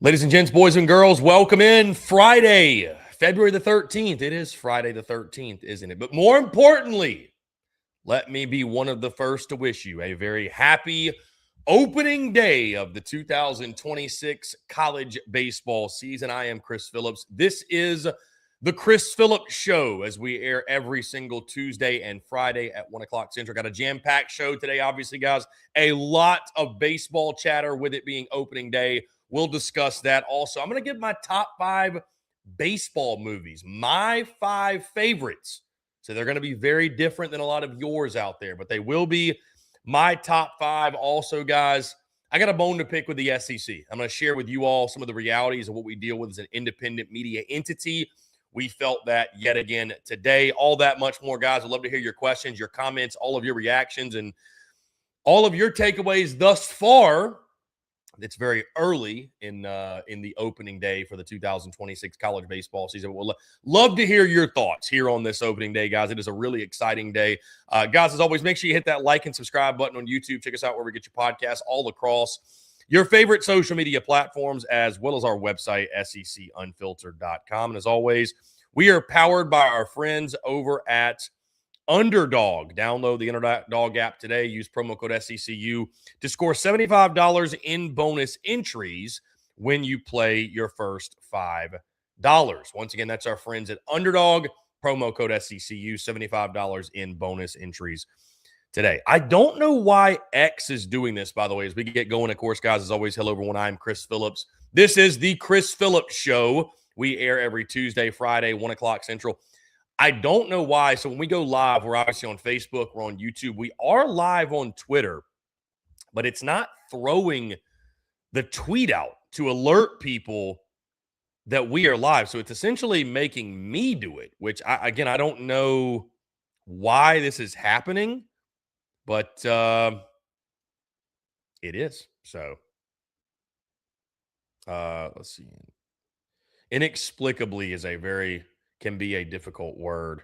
Ladies and gents, boys and girls, welcome in Friday, February the 13th. It is Friday the 13th, isn't it? But more importantly, let me be one of the first to wish you a very happy opening day of the 2026 college baseball season. I am Chris Phillips. This is the Chris Phillips Show as we air every single Tuesday and Friday at 1 o'clock Central. Got a jam-packed show today, obviously, guys. A lot of baseball chatter with it being opening day. We'll discuss that also. I'm going to give my top 5 baseball movies, my 5 favorites. So they're going to be very different than a lot of yours out there, but they will be my top 5. Also, guys, I got a bone to pick with the SEC. I'm going to share with you all some of the realities of what we deal with as an independent media entity. We felt that yet again today. All that much more, guys. I'd love to hear your questions, your comments, all of your reactions, and all of your takeaways thus far. It's very early in the opening day for the 2026 college baseball season. We'll love to hear your thoughts here on this opening day, guys. It is a really exciting day. Guys, as always, make sure you hit that like and subscribe button on YouTube. Check us out where we get your podcasts all across your favorite social media platforms, as well as our website, secunfiltered.com. And as always, we are powered by our friends over at UNDERDOG. Download the UNDERDOG app today. Use promo code SECU to score $75 in bonus entries when you play your first $5. Once again, that's our friends at UNDERDOG. Promo code SECU, $75 in bonus entries today. I don't know why X is doing this, by the way, as we get going. Of course, guys, as always, hello, everyone. I'm Chris Phillips. This is the Chris Phillips Show. We air every Tuesday, Friday, 1 o'clock Central. I don't know why. So when we go live, we're obviously on Facebook, we're on YouTube. We are live on Twitter, but it's not throwing the tweet out to alert people that we are live. So it's essentially making me do it, which, I don't know why this is happening, but it is. So let's see. Inexplicably can be a difficult word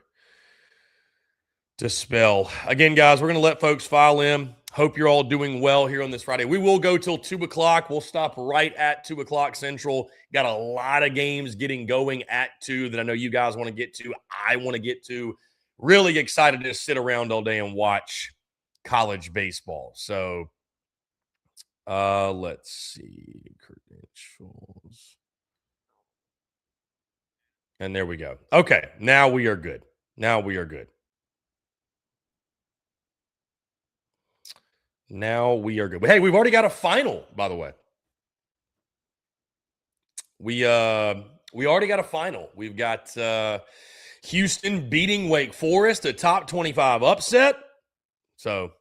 to spell. Again, guys, we're going to let folks file in. Hope you're all doing well here on this Friday. We will go till 2 o'clock. We'll stop right at 2 o'clock Central. Got a lot of games getting going at 2 that I know you guys want to get to. I want to get to. Really excited to sit around all day and watch college baseball. So let's see. Credentials. And there we go. Okay, now we are good. Now we are good. But hey, we've already got a final, by the way. We already got a final. We've got Houston beating Wake Forest, a top 25 upset. So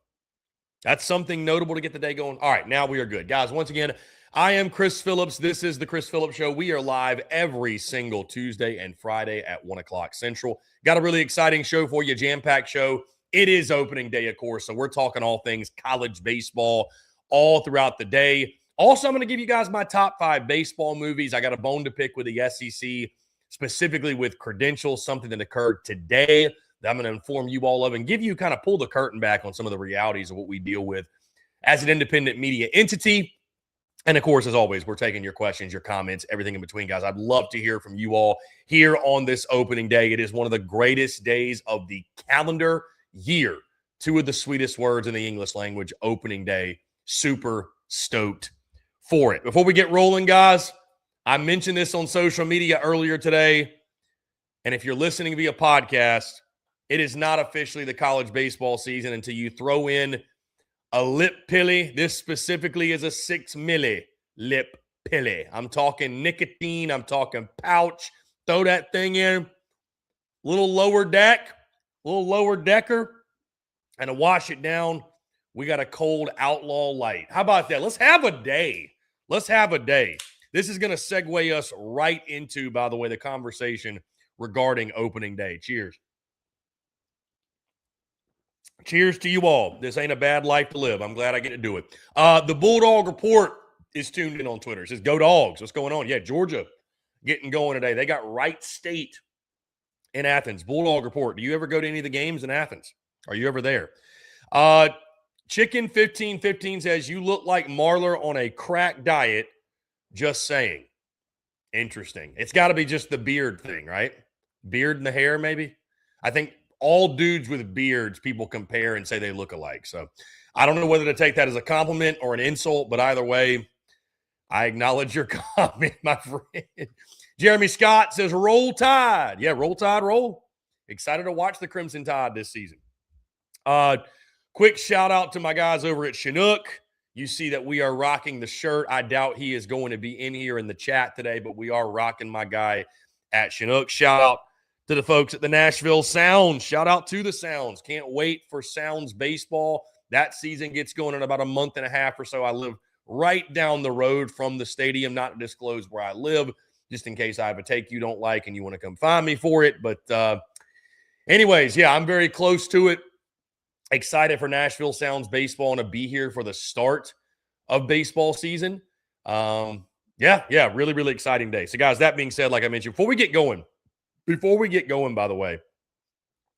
that's something notable to get the day going. All right, now we are good. Guys, once again, I am Chris Phillips. This is the Chris Phillips Show. We are live every single Tuesday and Friday at 1 o'clock Central. Got a really exciting show for you, jam-packed show. It is opening day, of course, so we're talking all things college baseball all throughout the day. Also, I'm going to give you guys my top 5 baseball movies. I got a bone to pick with the SEC, specifically with credentials, something that occurred today that I'm going to inform you all of and give you kind of pull the curtain back on some of the realities of what we deal with as an independent media entity. And, of course, as always, we're taking your questions, your comments, everything in between, guys. I'd love to hear from you all here on this opening day. It is one of the greatest days of the calendar year. 2 of the sweetest words in the English language, opening day. Super stoked for it. Before we get rolling, guys, I mentioned this on social media earlier today. And if you're listening via podcast, it is not officially the college baseball season until you throw in a lip pilly. This specifically is a 6 milli lip pilly. I'm talking nicotine. I'm talking pouch. Throw that thing in. Little lower decker, and to wash it down, we got a cold Outlaw Light. How about that? Let's have a day. This is going to segue us right into, by the way, the conversation regarding opening day. Cheers. Cheers to you all. This ain't a bad life to live. I'm glad I get to do it. The Bulldog Report is tuned in on Twitter. It says, go Dogs. What's going on? Yeah, Georgia getting going today. They got Wright State in Athens. Bulldog Report. Do you ever go to any of the games in Athens? Are you ever there? Chicken 1515 says, you look like Marler on a crack diet. Just saying. Interesting. It's got to be just the beard thing, right? Beard and the hair, maybe. I think all dudes with beards, people compare and say they look alike. So I don't know whether to take that as a compliment or an insult, but either way, I acknowledge your comment, my friend. Jeremy Scott says, roll Tide. Yeah, roll Tide, roll. Excited to watch the Crimson Tide this season. Quick shout out to my guys over at Chinook. You see that we are rocking the shirt. I doubt he is going to be in here in the chat today, but we are rocking my guy at Chinook. Shout out to the folks at the Nashville Sounds. Shout out to the Sounds. Can't wait for Sounds baseball. That season gets going in about a month and a half or so. I live right down the road from the stadium, not to disclose where I live, just in case I have a take you don't like and you want to come find me for it. But anyways, yeah, I'm very close to it. Excited for Nashville Sounds baseball and to be here for the start of baseball season. Really, really exciting day. So, guys, that being said, like I mentioned, before we get going, by the way,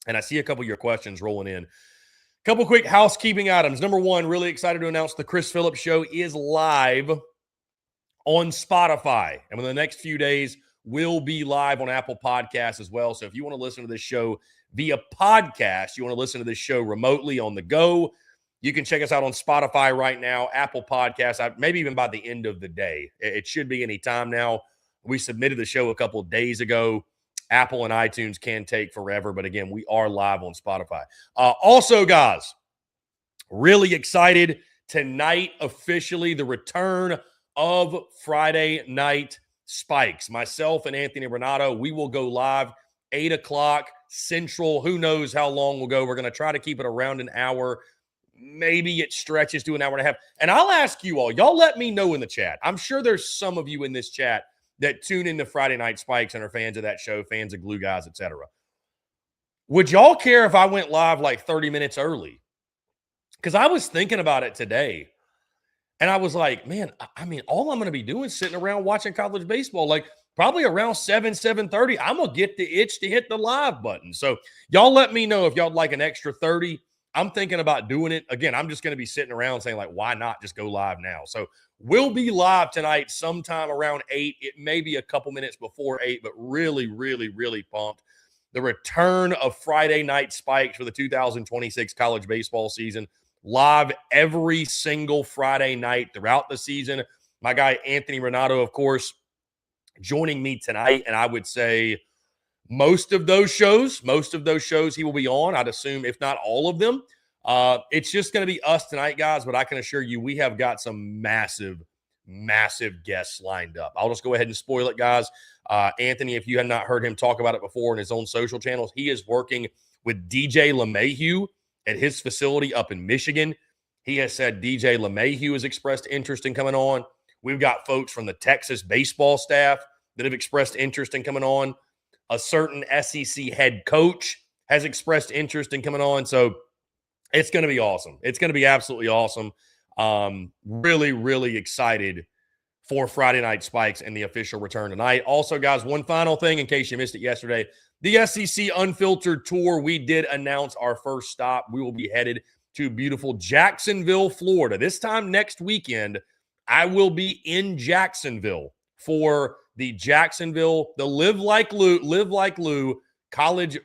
and I see a couple of your questions rolling in, a couple quick housekeeping items. Number one, really excited to announce the Chris Phillips Show is live on Spotify. And within the next few days, we'll be live on Apple Podcasts as well. So if you want to listen to this show via podcast, you want to listen to this show remotely on the go, you can check us out on Spotify right now, Apple Podcasts, maybe even by the end of the day. It should be any time now. We submitted the show a couple of days ago. Apple and iTunes can take forever, but again, we are live on Spotify. Also, guys, really excited tonight, officially the return of Friday Night Spikes. Myself and Anthony Renato, we will go live 8 o'clock Central. Who knows how long we'll go. We're going to try to keep it around an hour. Maybe it stretches to an hour and a half. And I'll ask you all, y'all let me know in the chat. I'm sure there's some of you in this chat that tune into Friday Night Spikes and are fans of that show, fans of Glue Guys, etc. Would y'all care if I went live like 30 minutes early? Because I was thinking about it today. And I was like, man, I mean, all I'm going to be doing is sitting around watching college baseball. Like probably around 7:30, I'm going to get the itch to hit the live button. So y'all let me know if y'all like an extra 30. I'm thinking about doing it. Again, I'm just going to be sitting around saying like, why not just go live now? So we'll be live tonight sometime around 8. It may be a couple minutes before 8, but really pumped. The return of Friday Night Spikes for the 2026 college baseball season. Live every single Friday night throughout the season. My guy, Anthony Renato, of course, joining me tonight. And I would say most of those shows he will be on, I'd assume, if not all of them. It's just going to be us tonight, guys. But I can assure you we have got some massive guests lined up. I'll just go ahead and spoil it, guys. Anthony, if you have not heard him talk about it before in his own social channels, he is working with DJ LeMahieu at his facility up in Michigan. He has said DJ LeMahieu has expressed interest in coming on. We've got folks from the Texas baseball staff that have expressed interest in coming on. A certain SEC head coach has expressed interest in coming on. So it's going to be awesome. It's going to be absolutely awesome. Really excited for Friday Night Spikes and the official return tonight. Also, guys, one final thing in case you missed it yesterday. The SEC Unfiltered Tour, we did announce our first stop. We will be headed to beautiful Jacksonville, Florida. This time next weekend, I will be in Jacksonville for the Live Like Lou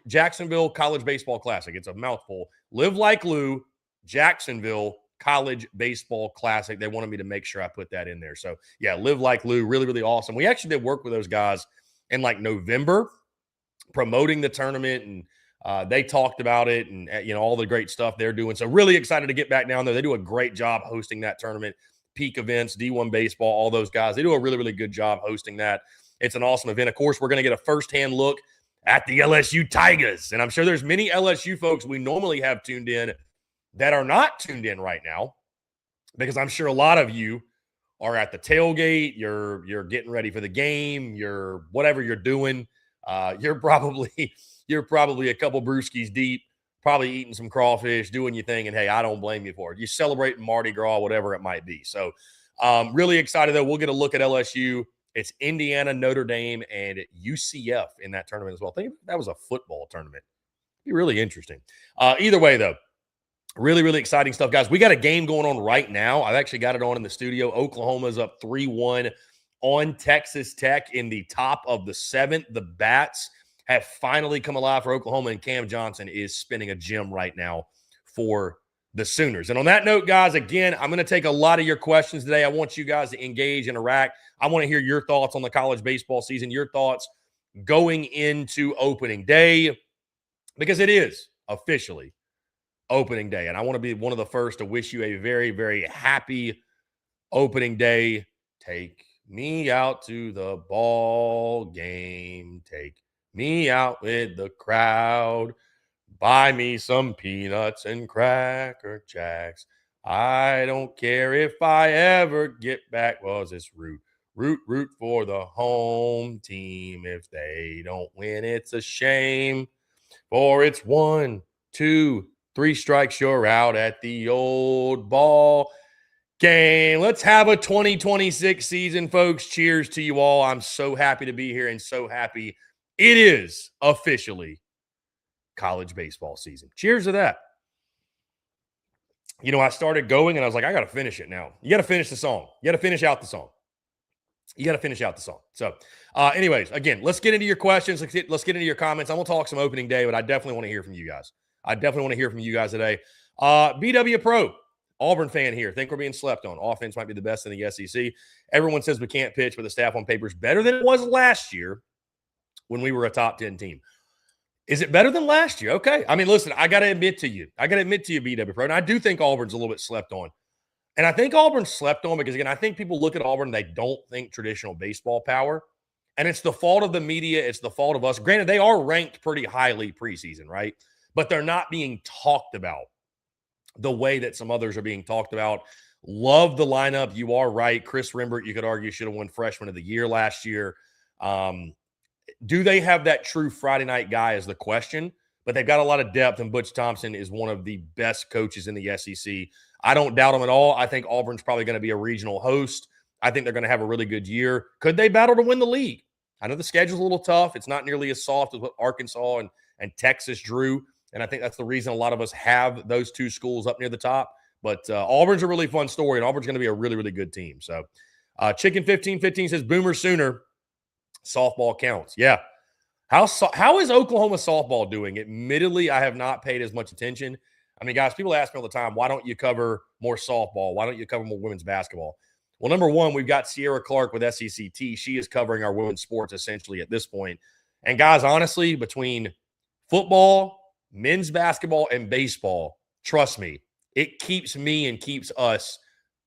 Jacksonville College Baseball Classic. It's a mouthful. Live Like Lou Jacksonville College Baseball Classic. They wanted me to make sure I put that in there. So, yeah, Live Like Lou, really awesome. We actually did work with those guys in like November, promoting the tournament, and they talked about it and, all the great stuff they're doing. So really excited to get back down there. They do a great job hosting that tournament. Peak Events, D1 Baseball, all those guys. They do a really good job hosting that. It's an awesome event. Of course, we're going to get a firsthand look at the LSU Tigers. And I'm sure there's many LSU folks we normally have tuned in that are not tuned in right now, because I'm sure a lot of you are at the tailgate. You're getting ready for the game. You're whatever you're doing. You're probably a couple brewskis deep, probably eating some crawfish, doing your thing. And hey, I don't blame you for it. You're celebrating Mardi Gras, whatever it might be. So really excited though. We'll get a look at LSU. It's Indiana, Notre Dame, and UCF in that tournament as well. I think that was a football tournament. Be really interesting. Either way though, really exciting stuff, guys. We got a game going on right now. I've actually got it on in the studio. Oklahoma's up 3-1 on Texas Tech in the top of the 7th. The bats have finally come alive for Oklahoma, and Cam Johnson is spinning a gem right now for the Sooners. And on that note, guys, again, I'm going to take a lot of your questions today. I want you guys to engage, interact. I want to hear your thoughts on the college baseball season, your thoughts going into opening day, because it is officially opening day. And I want to be one of the first to wish you a very, very happy opening day. Take me out to the ball game. Take me out with the crowd. Buy me some peanuts and Cracker Jacks. I don't care if I ever get back. Well, it's root for the home team. If they don't win, it's a shame. For it's 1, 2, 3 strikes, you're out at the old ball game. Let's have a 2026 season, folks. Cheers to you all. I'm so happy to be here and so happy it is officially college baseball season. Cheers to that. You know, I started going and I was like, I got to finish it now. You got to finish the song. You got to finish out the song. So, anyways, again, let's get into your questions. Let's get into your comments. I'm going to talk some opening day, but I definitely want to hear from you guys. Today. BW Pro, Auburn fan here. Think we're being slept on. Offense might be the best in the SEC. Everyone says we can't pitch, but the staff on paper is better than it was last year when we were a top 10 team. Is it better than last year? Okay. I mean, listen, I got to admit to you, BW Pro, and I do think Auburn's a little bit slept on. And I think Auburn's slept on because, again, I think people look at Auburn and they don't think traditional baseball power. And it's the fault of the media. It's the fault of us. Granted, they are ranked pretty highly preseason, right? But they're not being talked about the way that some others are being talked about. Love the lineup. You are right. Chris Rembert, you could argue, should have won Freshman of the Year last year. Do they have that true Friday night guy is the question. But they've got a lot of depth, and Butch Thompson is one of the best coaches in the SEC. I don't doubt him at all. I think Auburn's probably going to be a regional host. I think they're going to have a really good year. Could they battle to win the league? I know the schedule's a little tough. It's not nearly as soft as what Arkansas and Texas drew, and I think that's the reason a lot of us have those two schools up near the top. But Auburn's a really fun story, and Auburn's going to be a really, really good team. So Chicken1515 says, Boomer Sooner, softball counts. Yeah. How is Oklahoma softball doing? Admittedly, I have not paid as much attention. I mean, guys, people ask me all the time, why don't you cover more softball? Why don't you cover more women's basketball? Well, number one, we've got Sierra Clark with SECT. She is covering our women's sports essentially at this point. And guys, honestly, between football, men's basketball, and baseball, trust me, it keeps me and keeps us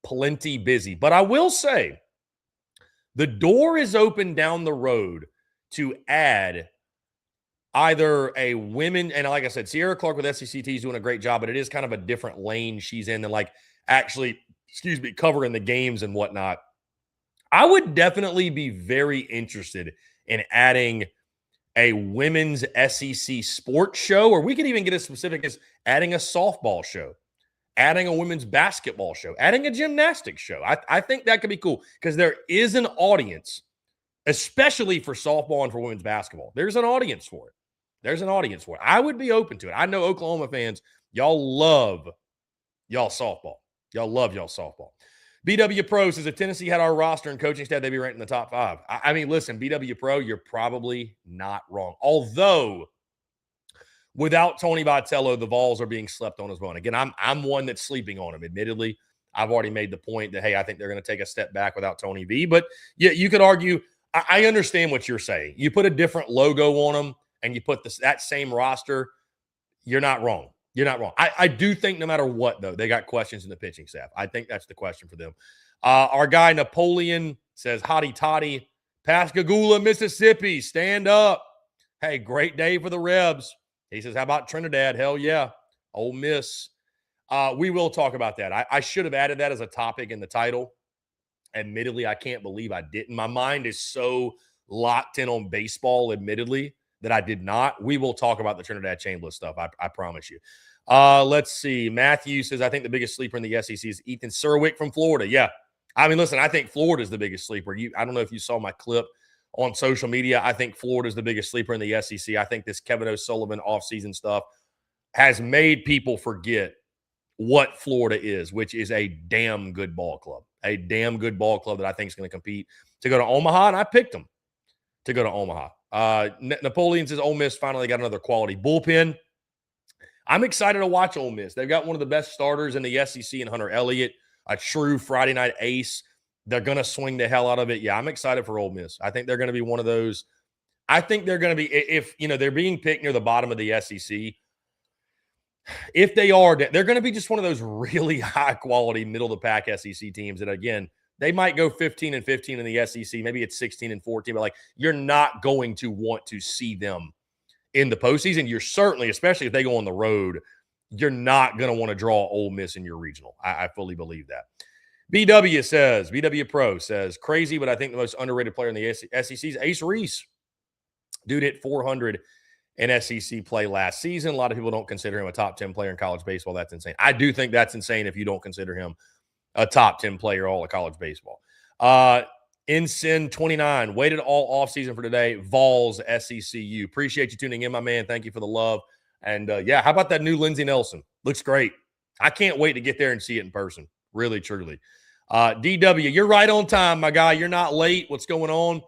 plenty busy. But I will say, the door is open down the road to add either a women, and like I said, Sierra Clark with SECT is doing a great job, but it is kind of a different lane she's in than like actually, covering the games and whatnot. I would definitely be very interested in adding a women's SEC sports show, or we could even get as specific as adding a softball show, adding a women's basketball show, adding a gymnastics show. I think that could be cool because there is an audience, especially for softball and for women's basketball. There's an audience for it. I would be open to it. I know Oklahoma fans, y'all love y'all softball. BW Pro says if Tennessee had our roster and coaching staff, they'd be ranked in the top 5. I mean, listen, BW Pro, you're probably not wrong. Although, without Tony Vitello, the Vols are being slept on as well. And again, I'm one that's sleeping on him. Admittedly, I've already made the point that, hey, I think they're going to take a step back without Tony V. But yeah, you could argue, I understand what you're saying. You put a different logo on them and you put that same roster, you're not wrong. I do think no matter what, though, they got questions in the pitching staff. I think that's the question for them. Our guy Napoleon says, hotty toddy, Pascagoula, Mississippi, stand up. Hey, great day for the Rebs. He says, how about Trinidad? Hell yeah. Ole Miss. We will talk about that. I should have added that as a topic in the title. Admittedly, I can't believe I didn't. My mind is so locked in on baseball, admittedly, that I did not. We will talk about the Trinidad Chambliss stuff. I promise you. Let's see. Matthew says, I think the biggest sleeper in the SEC is Ethan Serwick from Florida. Yeah. I mean, listen, I think Florida is the biggest sleeper. I don't know if you saw my clip on social media. I think Florida is the biggest sleeper in the SEC. I think this Kevin O'Sullivan offseason stuff has made people forget what Florida is, which is a damn good ball club. A damn good ball club that I think is going to compete to go to Omaha, and I picked them to go to Omaha. Napoleon says Ole Miss finally got another quality bullpen. I'm excited to watch Ole Miss. They've got one of the best starters in the SEC in Hunter Elliott, a true Friday night ace. They're going to swing the hell out of it. Yeah, I'm excited for Ole Miss. I think they're going to be one of those. I think they're going to be, if, they're being picked near the bottom of the SEC, if they are, they're going to be just one of those really high-quality, middle-of-the-pack SEC teams that, again, they might go 15-15 in the SEC. Maybe it's 16-14, but, you're not going to want to see them in the postseason. You're certainly, especially if they go on the road, you're not going to want to draw Ole Miss in your regional. I fully believe that. BW Pro says, crazy, but I think the most underrated player in the SEC is Ace Reese. Dude hit 400 in SEC play last season. A lot of people don't consider him a top 10 player in college baseball. That's insane. I do think that's insane if you don't consider him a top 10 player all of college baseball. Ensign 29 waited all offseason for today. Vols SECU. Appreciate you tuning in, my man. Thank you for the love. And yeah, how about that new Lindsey Nelson? Looks great. I can't wait to get there and see it in person. Really, truly. DW, you're right on time, my guy. You're not late. What's going on?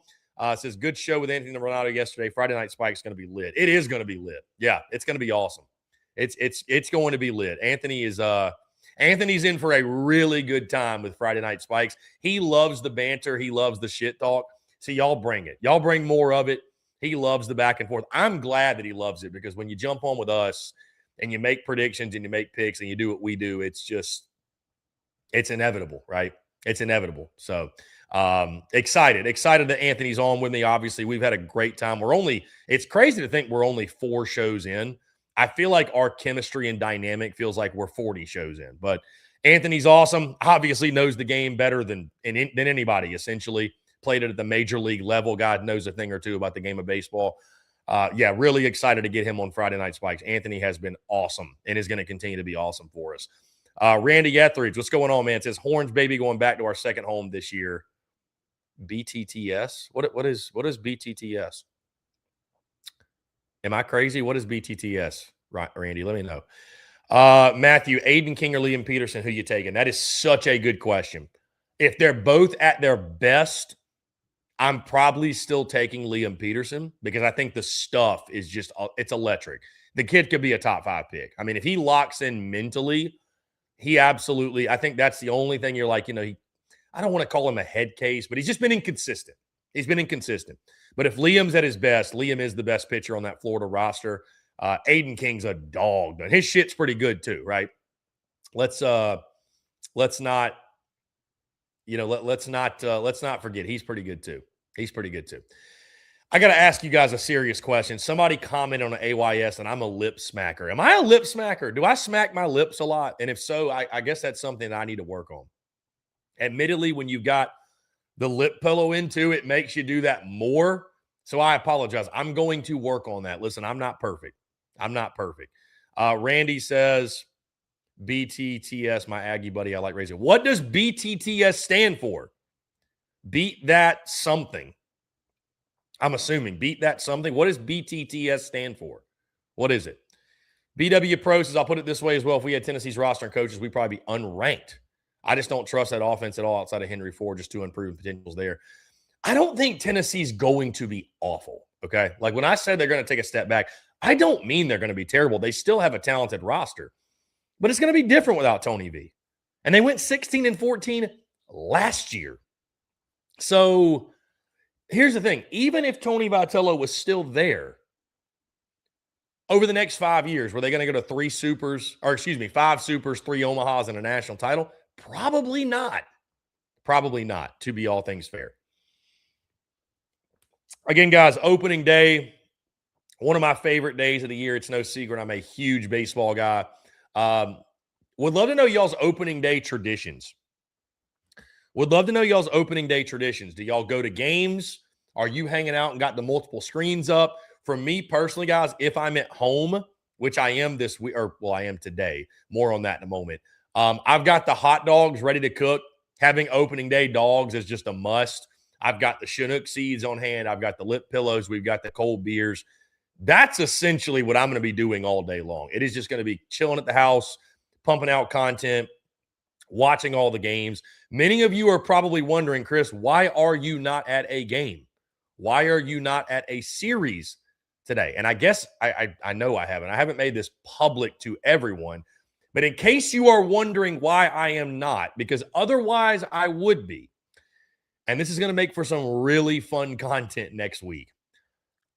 Says, good show with Anthony Ronaldo yesterday. Friday Night Spike's going to be lit. It is going to be lit. Yeah, it's going to be awesome. It's going to be lit. Anthony's in for a really good time with Friday Night Spikes. He loves the banter. He loves the shit talk. So y'all bring it. Y'all bring more of it. He loves the back and forth. I'm glad that he loves it because when you jump on with us and you make predictions and you make picks and you do what we do, it's inevitable, right? It's inevitable. So excited that Anthony's on with me. Obviously, we've had a great time. It's crazy to think we're only 4 shows in. I feel like our chemistry and dynamic feels like we're 40 shows in, but Anthony's awesome. Obviously knows the game better than anybody, essentially. Played it at the major league level. God knows a thing or two about the game of baseball. Yeah, really excited to get him on Friday Night Spikes. Anthony has been awesome and is going to continue to be awesome for us. Randy Etheridge, what's going on, man? It says Horns baby going back to our second home this year. BTTS? What is BTTS? Am I crazy? What is BTTS? Right, Randy, let me know. Matthew, Aiden King or Liam Peterson, who you taking? That is such a good question. If they're both at their best, I'm probably still taking Liam Peterson because I think the stuff is just, it's electric. The kid could be a top 5 pick. I mean, if he locks in mentally, he absolutely, I think that's the only thing you're like, I don't want to call him a head case, but he's just been inconsistent. He's been inconsistent. But if Liam's at his best, Liam is the best pitcher on that Florida roster. Aiden King's a dog, but his shit's pretty good too, right? Let's not forget he's pretty good too. He's pretty good too. I got to ask you guys a serious question. Somebody commented on an AYS and I'm a lip smacker. Am I a lip smacker? Do I smack my lips a lot? And if so, I guess that's something that I need to work on. Admittedly, when you've got the lip pillow into it, makes you do that more. So I apologize. I'm going to work on that. Listen, I'm not perfect. Randy says, BTTS, my Aggie buddy, I like raising. What does BTTS stand for? Beat that something. I'm assuming beat that something. What does BTTS stand for? What is it? BW Pro says, I'll put it this way as well. If we had Tennessee's roster and coaches, we'd probably be unranked. I just don't trust that offense at all outside of Henry Ford, just too unproven potentials there. I don't think Tennessee's going to be awful, okay? Like when I said they're going to take a step back, I don't mean they're going to be terrible. They still have a talented roster, but it's going to be different without Tony V. And they went 16-14 last year. So here's the thing. Even if Tony Vitello was still there, over the next 5 years, were they going to go to 5 supers, 3 Omahas, and a national title? Probably not. Probably not, to be all things fair. Again, guys, opening day, one of my favorite days of the year. It's no secret. I'm a huge baseball guy. Would love to know y'all's opening day traditions. Do y'all go to games? Are you hanging out and got the multiple screens up? For me personally, guys, if I'm at home, which I am this week, I am today. More on that in a moment. I've got the hot dogs ready to cook. Having opening day dogs is just a must. I've got the Chinook seeds on hand. I've got the lip pillows. We've got the cold beers. That's essentially what I'm going to be doing all day long. It is just going to be chilling at the house, pumping out content, watching all the games. Many of you are probably wondering, Chris, why are you not at a game? Why are you not at a series today? And I guess I know I haven't made this public to everyone, but in case you are wondering why I am not, because otherwise I would be, and this is going to make for some really fun content next week.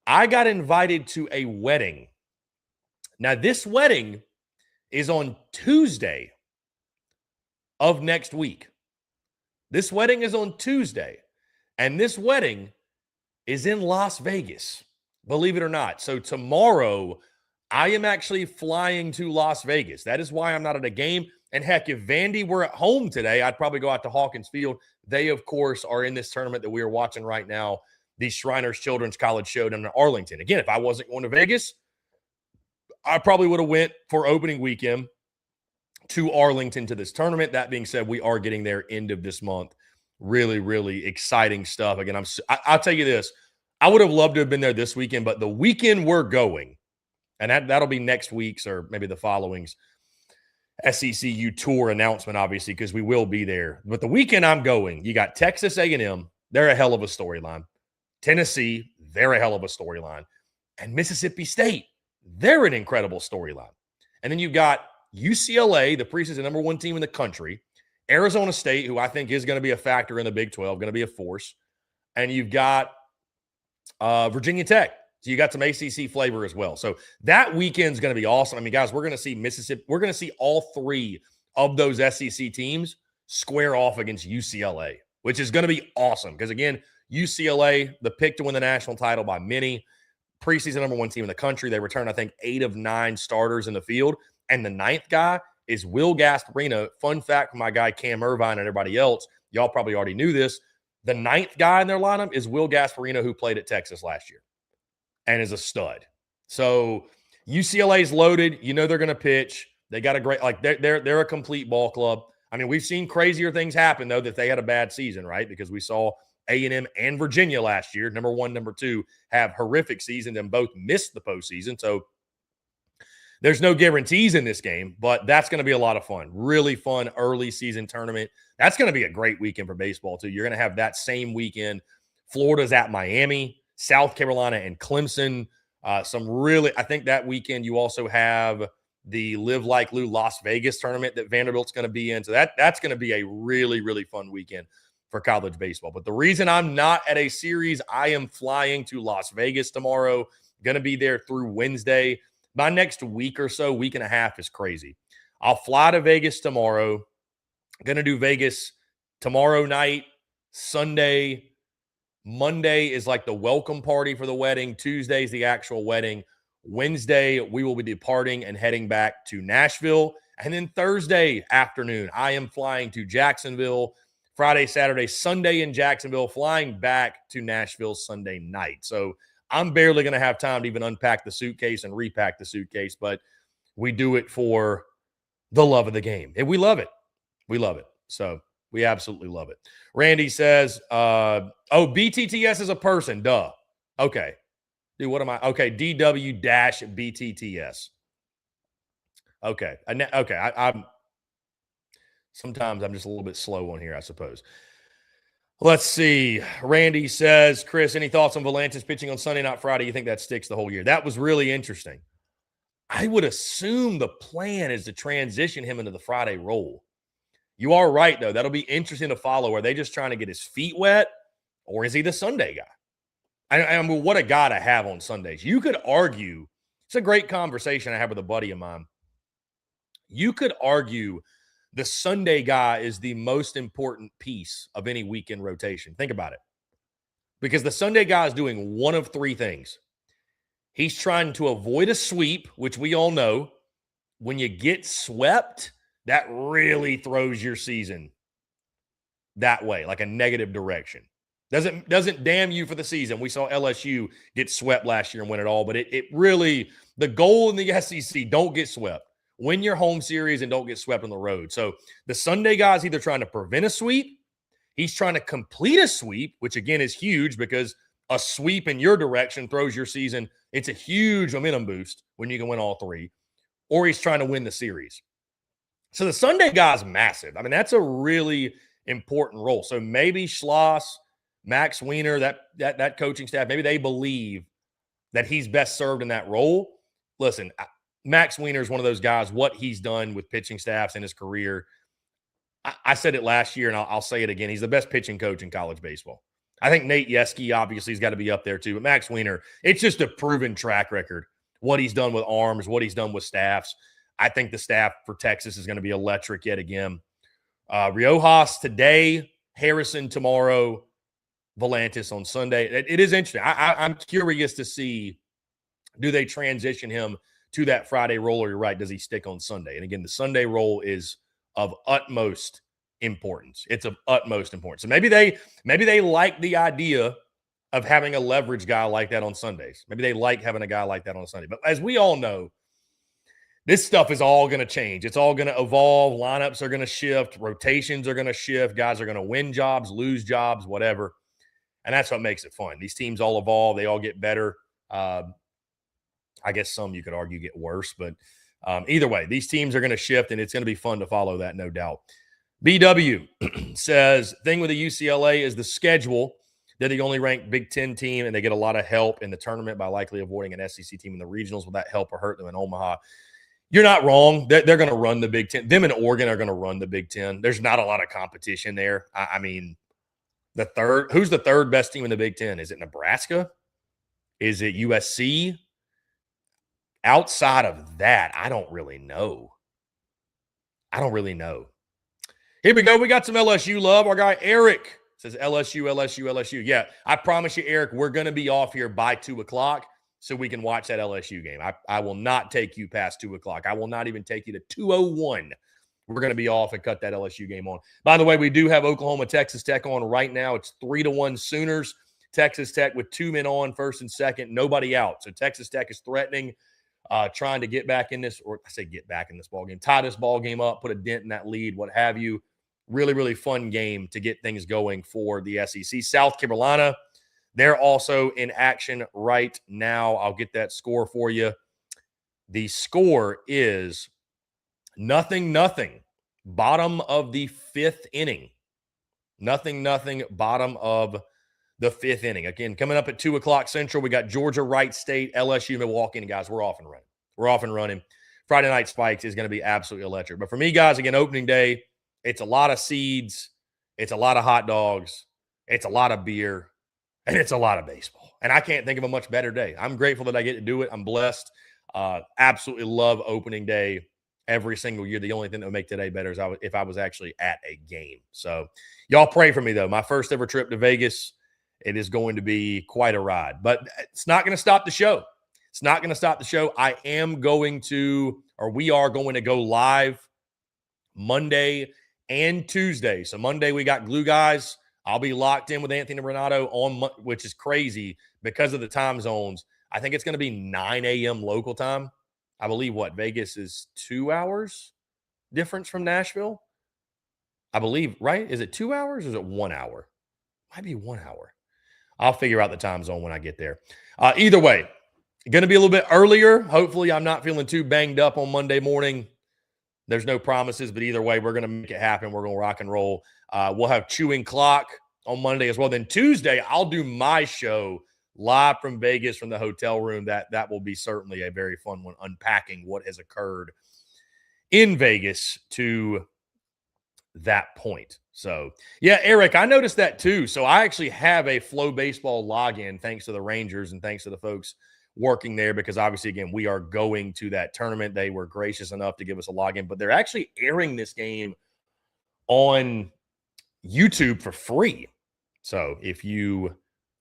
I got invited to a wedding. Now, this wedding is on Tuesday of next week. This wedding is on Tuesday, and this wedding is in Las Vegas, believe it or not. So tomorrow, I am actually flying to Las Vegas. That is why I'm not at a game. And heck, if Vandy were at home today, I'd probably go out to Hawkins Field. They, of course, are in this tournament that we are watching right now, the Shriners Children's College Showdown in Arlington. Again, if I wasn't going to Vegas, I probably would have went for opening weekend to Arlington to this tournament. That being said, we are getting there end of this month. Really, really exciting stuff. Again, I'll tell you this. I would have loved to have been there this weekend, but the weekend we're going, and that'll be next week's or maybe the following's SECU tour announcement, obviously, because we will be there. But the weekend I'm going, you got Texas A&M. They're a hell of a storyline. Tennessee, they're a hell of a storyline. And Mississippi State, they're an incredible storyline. And then you've got UCLA, the preseason number one team in the country. Arizona State, who I think is going to be a factor in the Big 12, going to be a force. And you've got Virginia Tech. So you got some ACC flavor as well. So that weekend's going to be awesome. I mean, guys, we're going to see Mississippi. We're going to see all three of those SEC teams square off against UCLA, which is going to be awesome. Because, again, UCLA, the pick to win the national title by many, preseason number one team in the country. They returned, I think, 8 of 9 starters in the field. And the 9th guy is Will Gasparino. Fun fact from my guy Cam Irvine and everybody else, y'all probably already knew this. The 9th guy in their lineup is Will Gasparino, who played at Texas last year and is a stud. So UCLA's loaded. You know they're going to pitch. They got a great, they're a complete ball club. I mean, we've seen crazier things happen, though, that they had a bad season, right? Because we saw A&M and Virginia last year, number 1, number 2, have horrific seasons and both missed the postseason. So there's no guarantees in this game, but that's going to be a lot of fun. Really fun early season tournament. That's going to be a great weekend for baseball, too. You're going to have that same weekend. Florida's at Miami, South Carolina and Clemson. I think that weekend you also have the Live Like Lou Las Vegas tournament that Vanderbilt's going to be in. So that's going to be a really, really fun weekend for college baseball. But the reason I'm not at a series, I am flying to Las Vegas tomorrow. Going to be there through Wednesday. My next week or so, week and a half is crazy. I'll fly to Vegas tomorrow. Going to do Vegas tomorrow night, Sunday. Monday is like the welcome party for the wedding. Tuesday is the actual wedding. Wednesday, we will be departing and heading back to Nashville. And then Thursday afternoon, I am flying to Jacksonville. Friday, Saturday, Sunday in Jacksonville, flying back to Nashville Sunday night. So I'm barely going to have time to even unpack the suitcase and repack the suitcase, but we do it for the love of the game. And we love it. We love it. So we absolutely love it. Randy says, BTTS is a person. Duh. Okay. Dude, what am I? Okay. DW-BTTS. Okay. I'm sometimes I'm just a little bit slow on here, I suppose. Let's see. Randy says, Chris, any thoughts on Volantis pitching on Sunday, not Friday? You think that sticks the whole year? That was really interesting. I would assume the plan is to transition him into the Friday role. You are right, though. That'll be interesting to follow. Are they just trying to get his feet wet, or is he the Sunday guy? I mean, what a guy to have on Sundays. You could argue, it's a great conversation I had with a buddy of mine. You could argue the Sunday guy is the most important piece of any weekend rotation. Think about it. Because the Sunday guy is doing one of 3 things. He's trying to avoid a sweep, which we all know. When you get swept, that really throws your season that way, like a negative direction. Doesn't damn you for the season. We saw LSU get swept last year and win it all, but it really, the goal in the SEC, don't get swept. Win your home series and don't get swept on the road. So the Sunday guy's either trying to prevent a sweep, he's trying to complete a sweep, which again is huge because a sweep in your direction throws your season. It's a huge momentum boost when you can win all 3, or he's trying to win the series. So the Sunday guy's massive. I mean, that's a really important role. So maybe Schloss, Max Wiener, that coaching staff, maybe they believe that he's best served in that role. Listen, Max Wiener is one of those guys, what he's done with pitching staffs in his career. I said it last year, and I'll say it again. He's the best pitching coach in college baseball. I think Nate Yeskie, obviously, has got to be up there too. But Max Wiener, it's just a proven track record. What he's done with arms, what he's done with staffs. I think the staff for Texas is going to be electric yet again. Riojas today, Harrison tomorrow, Volantis on Sunday. It is interesting. I'm curious to see, do they transition him to that Friday role, or you're right, does he stick on Sunday? And again, the Sunday role is of utmost importance. It's of utmost importance. So maybe they like the idea of having a leverage guy like that on Sundays. Maybe they like having a guy like that on Sunday. But as we all know, this stuff is all going to change. It's all going to evolve. Lineups are going to shift. Rotations are going to shift. Guys are going to win jobs, lose jobs, whatever. And that's what makes it fun. These teams all evolve. They all get better. I guess some you could argue get worse. But either way, these teams are going to shift, and it's going to be fun to follow that, no doubt. BW says, thing with the UCLA is the schedule. They're the only ranked Big Ten team, and they get a lot of help in the tournament by likely avoiding an SEC team in the regionals. Will that help or hurt them in Omaha? You're not wrong. They're going to run the Big Ten. Them and Oregon are going to run the Big Ten. There's not a lot of competition there. I mean, who's the third best team in the Big Ten? Is it Nebraska? Is it USC? Outside of that, I don't really know. Here we go. We got some LSU love. Our guy Eric says LSU. Yeah, I promise you, Eric, we're going to be off here by 2 o'clock so we can watch that LSU game. I will not take you past 2 o'clock. I will not even take you to 2:01. We're going to be off and cut that LSU game on. By the way, we do have Oklahoma, Texas Tech on right now. It's 3-1 Sooners. Texas Tech with 2 men on, first and second, nobody out. So Texas Tech is threatening, trying to get back in this, or I say get back in this ball game, tie this ball game up, put a dent in that lead, what have you. Really, really fun game to get things going for the SEC. South Carolina, they're also in action right now. I'll get that score for you. The score is 0-0. Bottom of the 5th inning. 0-0. Bottom of the 5th inning. Again, coming up at 2 o'clock Central, we got Georgia, Wright State, LSU, Milwaukee. And guys, we're off and running. Friday Night Spikes is going to be absolutely electric. But for me, guys, again, opening day, it's a lot of seeds. It's a lot of hot dogs. It's a lot of beer. And it's a lot of baseball. And I can't think of a much better day. I'm grateful that I get to do it. I'm blessed. Absolutely love opening day every single year. The only thing that would make today better is if I was actually at a game. So y'all pray for me, though. My first ever trip to Vegas, it is going to be quite a ride. But it's not going to stop the show. I am going to, or we are going to go live Monday and Tuesday. So Monday we got Glue Guys. I'll be locked in with Anthony Renato which is crazy because of the time zones. I think it's going to be 9 a.m. local time. I believe Vegas is 2 hours difference from Nashville. I believe, right? Is it 2 hours or is it 1 hour? Might be 1 hour. I'll figure out the time zone when I get there. Either way, going to be a little bit earlier. Hopefully I'm not feeling too banged up on Monday morning. There's no promises, but either way, we're going to make it happen. We're going to rock and roll. We'll have Chewing Clock on Monday as well. Then Tuesday, I'll do my show live from Vegas from the hotel room. That will be certainly a very fun one, unpacking what has occurred in Vegas to that point. So, yeah, Eric, I noticed that too. So I actually have a Flow Baseball login thanks to the Rangers and thanks to the folks working there, because obviously, again, we are going to that tournament. They were gracious enough to give us a login, but they're actually airing this game on YouTube for free. So if you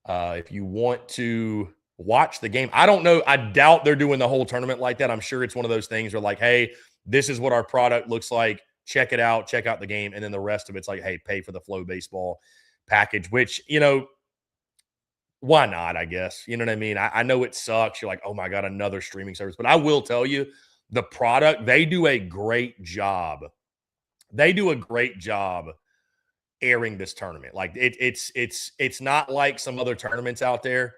want to watch the game, I don't know. I doubt they're doing the whole tournament like that. I'm sure it's one of those things where like, hey, this is what our product looks like. Check it out. Check out the game. And then the rest of it's like, hey, pay for the Flow Baseball package, which, why not, I guess? You know what I mean? I know it sucks. You're like, oh, my God, another streaming service. But I will tell you, the product, they do a great job. Airing this tournament. Like it's not like some other tournaments out there.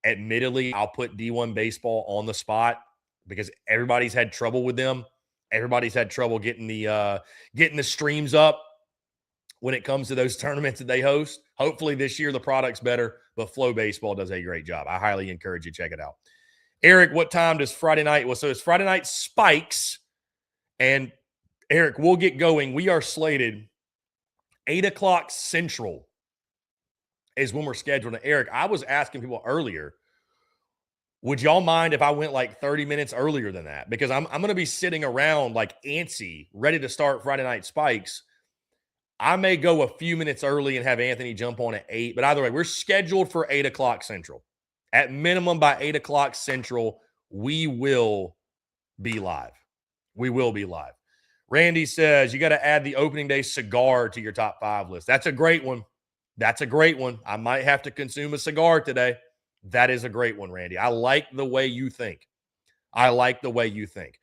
Admittedly, I'll put D1 baseball on the spot because everybody's had trouble with them. Everybody's had trouble getting the streams up when it comes to those tournaments that they host. Hopefully this year the product's better, but Flow Baseball does a great job. I highly encourage you to check it out. Eric, what time does Friday night? Well, so it's Friday night spikes. And Eric, we'll get going. We are slated 8 o'clock Central is when we're scheduled. And Eric, I was asking people earlier, would y'all mind if I went like 30 minutes earlier than that? Because I'm going to be sitting around like antsy, ready to start Friday night spikes. I may go a few minutes early and have Anthony jump on at 8. But either way, we're scheduled for 8 o'clock Central. At minimum, by 8 o'clock Central, we will be live. We will be live. Randy says, you got to add the opening day cigar to your top 5 list. That's a great one. That's a great one. I might have to consume a cigar today. That is a great one, Randy. I like the way you think. I like the way you think.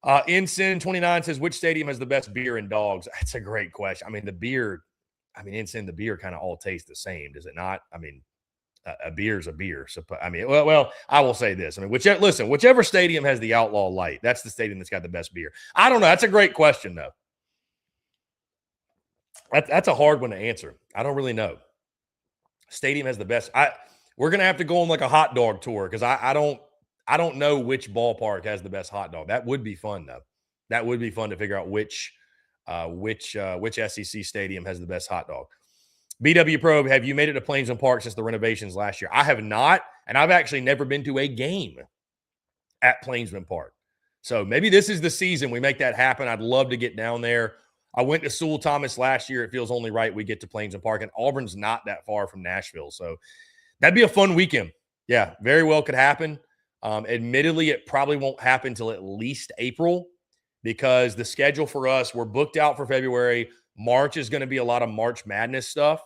Ensign29 says, which stadium has the best beer and dogs? That's a great question. I mean, the beer kind of all tastes the same, does it not? I mean, a beer is a beer. So, I mean, well, I will say this. I mean, whichever stadium has the Outlaw Light, that's the stadium that's got the best beer. I don't know. That's a great question, though. That's a hard one to answer. I don't really know. Stadium has the best. We're gonna have to go on like a hot dog tour because I don't know which ballpark has the best hot dog. That would be fun, though. That would be fun to figure out which SEC stadium has the best hot dog. BW Probe, have you made it to Plainsman Park since the renovations last year? I have not, and I've actually never been to a game at Plainsman Park. So maybe this is the season we make that happen. I'd love to get down there. I went to Sewell Thomas last year. It feels only right we get to Plainsman Park, and Auburn's not that far from Nashville. So that'd be a fun weekend. Yeah, very well could happen. Admittedly, it probably won't happen till at least April because the schedule for us, we're booked out for February. March is going to be a lot of March Madness stuff.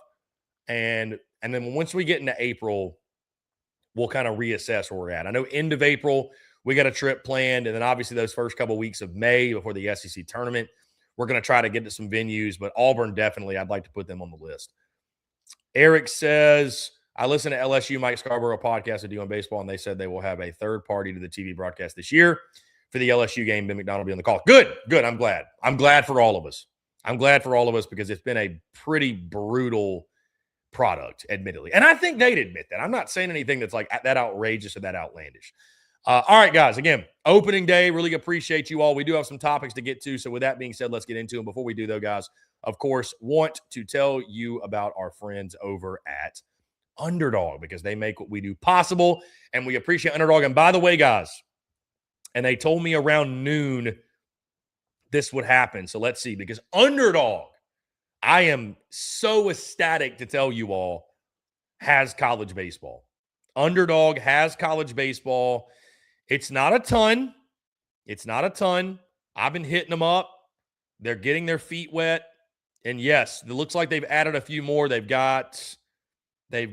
And then once we get into April, we'll kind of reassess where we're at. I know end of April, we got a trip planned. And then obviously those first couple of weeks of May before the SEC tournament, we're going to try to get to some venues. But Auburn, definitely, I'd like to put them on the list. Eric says, I listened to LSU Mike Scarborough podcast of Doing Baseball, and they said they will have a third party to the TV broadcast this year for the LSU game. Ben McDonald will be on the call. Good. I'm glad. I'm glad for all of us. I'm glad for all of us because it's been a pretty brutal product, admittedly. And I think they'd admit that. I'm not saying anything that's like that outrageous or that outlandish. All right, guys. Again, opening day. Really appreciate you all. We do have some topics to get to. So with that being said, let's get into them. Before we do, though, guys, of course, want to tell you about our friends over at Underdog because they make what we do possible. And we appreciate Underdog. And by the way, guys, and they told me around noon this would happen. So let's see, because Underdog, I am so ecstatic to tell you all, has college baseball. Underdog has college baseball. It's not a ton. It's not a ton. I've been hitting them up. They're getting their feet wet. And yes, it looks like they've added a few more. They've got a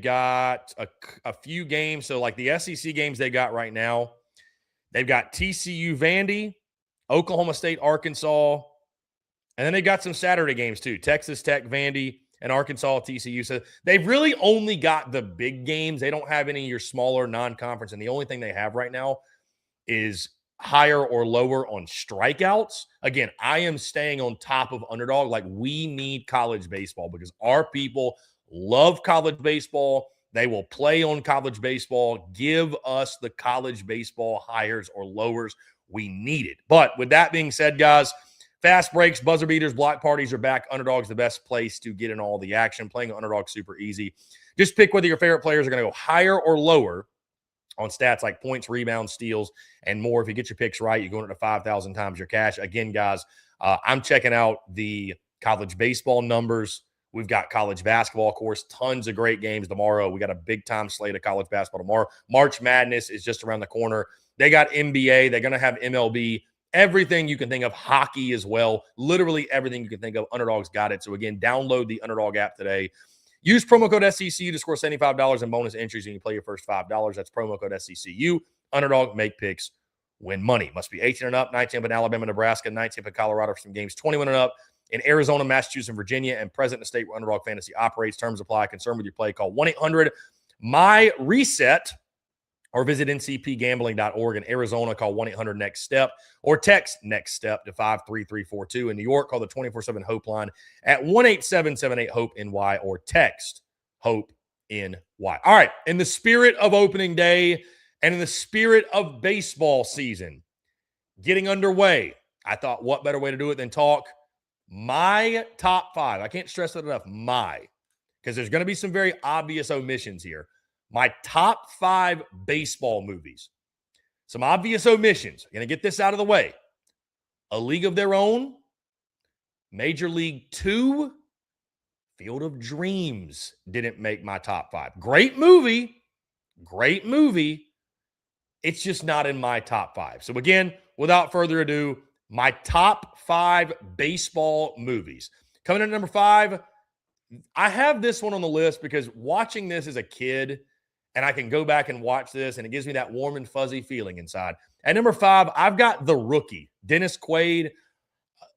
few games. So like the SEC games they got right now, they've got TCU Vandy, Oklahoma State, Arkansas, and then they got some Saturday games too. Texas Tech, Vandy, and Arkansas, TCU. So they've really only got the big games. They don't have any of your smaller non-conference. And the only thing they have right now is higher or lower on strikeouts. Again, I am staying on top of Underdog. Like, we need college baseball because our people love college baseball. They will play on college baseball. Give us the college baseball higher or lowers. We need it. But with that being said, guys, fast breaks, buzzer beaters, block parties are back. Underdog's the best place to get in all the action. Playing Underdog super easy. Just pick whether your favorite players are going to go higher or lower on stats like points, rebounds, steals, and more. If you get your picks right, you're going to 5,000 times your cash. Again, guys, I'm checking out the college baseball numbers. We've got college basketball, of course, tons of great games tomorrow. We got a big-time slate of college basketball tomorrow. March Madness is just around the corner. They got NBA. They're going to have MLB. Everything you can think of, hockey as well. Literally everything you can think of, Underdog's got it. So, again, download the Underdog app today. Use promo code SECU to score $75 in bonus entries and you play your first $5. That's promo code SECU. Underdog, make picks, win money. Must be 18 and up, 19 up in Alabama, Nebraska, 19 up in Colorado for some games, 21 and up in Arizona, Massachusetts, and Virginia, and present in the state where Underdog Fantasy operates. Terms apply. Concerned with your play, call 1-800-MY-RESET or visit ncpgambling.org. In Arizona, call 1-800-NEXT-STEP or text NEXT STEP to 53342. In New York, call the 24/7 Hope line at 1-877-8-HOPE-NY or text HOPE-NY. All right, in the spirit of opening day and in the spirit of baseball season getting underway, I thought what better way to do it than talk my top 5. I can't stress that enough, because there's going to be some very obvious omissions here. My top 5 baseball movies. Some obvious omissions. I'm going to get this out of the way. A League of Their Own, Major League 2, Field of Dreams didn't make my top 5. Great movie. It's just not in my top 5. So again, without further ado, my top 5 baseball movies. Coming in at number 5, I have this one on the list because watching this as a kid, and I can go back and watch this, and it gives me that warm and fuzzy feeling inside. At number 5, I've got The Rookie, Dennis Quaid.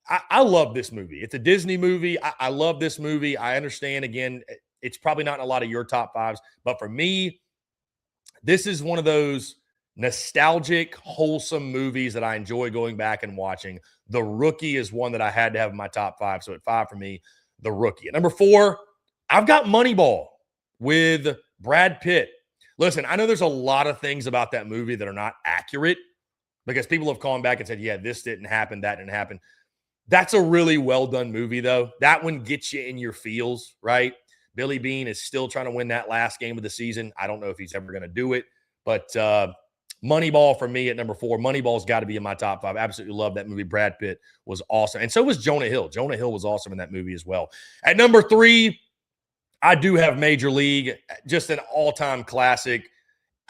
I love this movie. It's a Disney movie. I love this movie. I understand, again, it's probably not in a lot of your top 5s, but for me, this is one of those nostalgic, wholesome movies that I enjoy going back and watching. The Rookie is one that I had to have in my top 5. So at 5 for me, The Rookie. At number 4, I've got Moneyball with Brad Pitt. Listen, I know there's a lot of things about that movie that are not accurate because people have gone back and said, yeah, this didn't happen, that didn't happen. That's a really well done movie, though. That one gets you in your feels, right? Billy Beane is still trying to win that last game of the season. I don't know if he's ever going to do it, but Moneyball for me at number 4. Moneyball's got to be in my top 5. Absolutely love that movie. Brad Pitt was awesome. And so was Jonah Hill. Jonah Hill was awesome in that movie as well. At number 3, I do have Major League, just an all-time classic.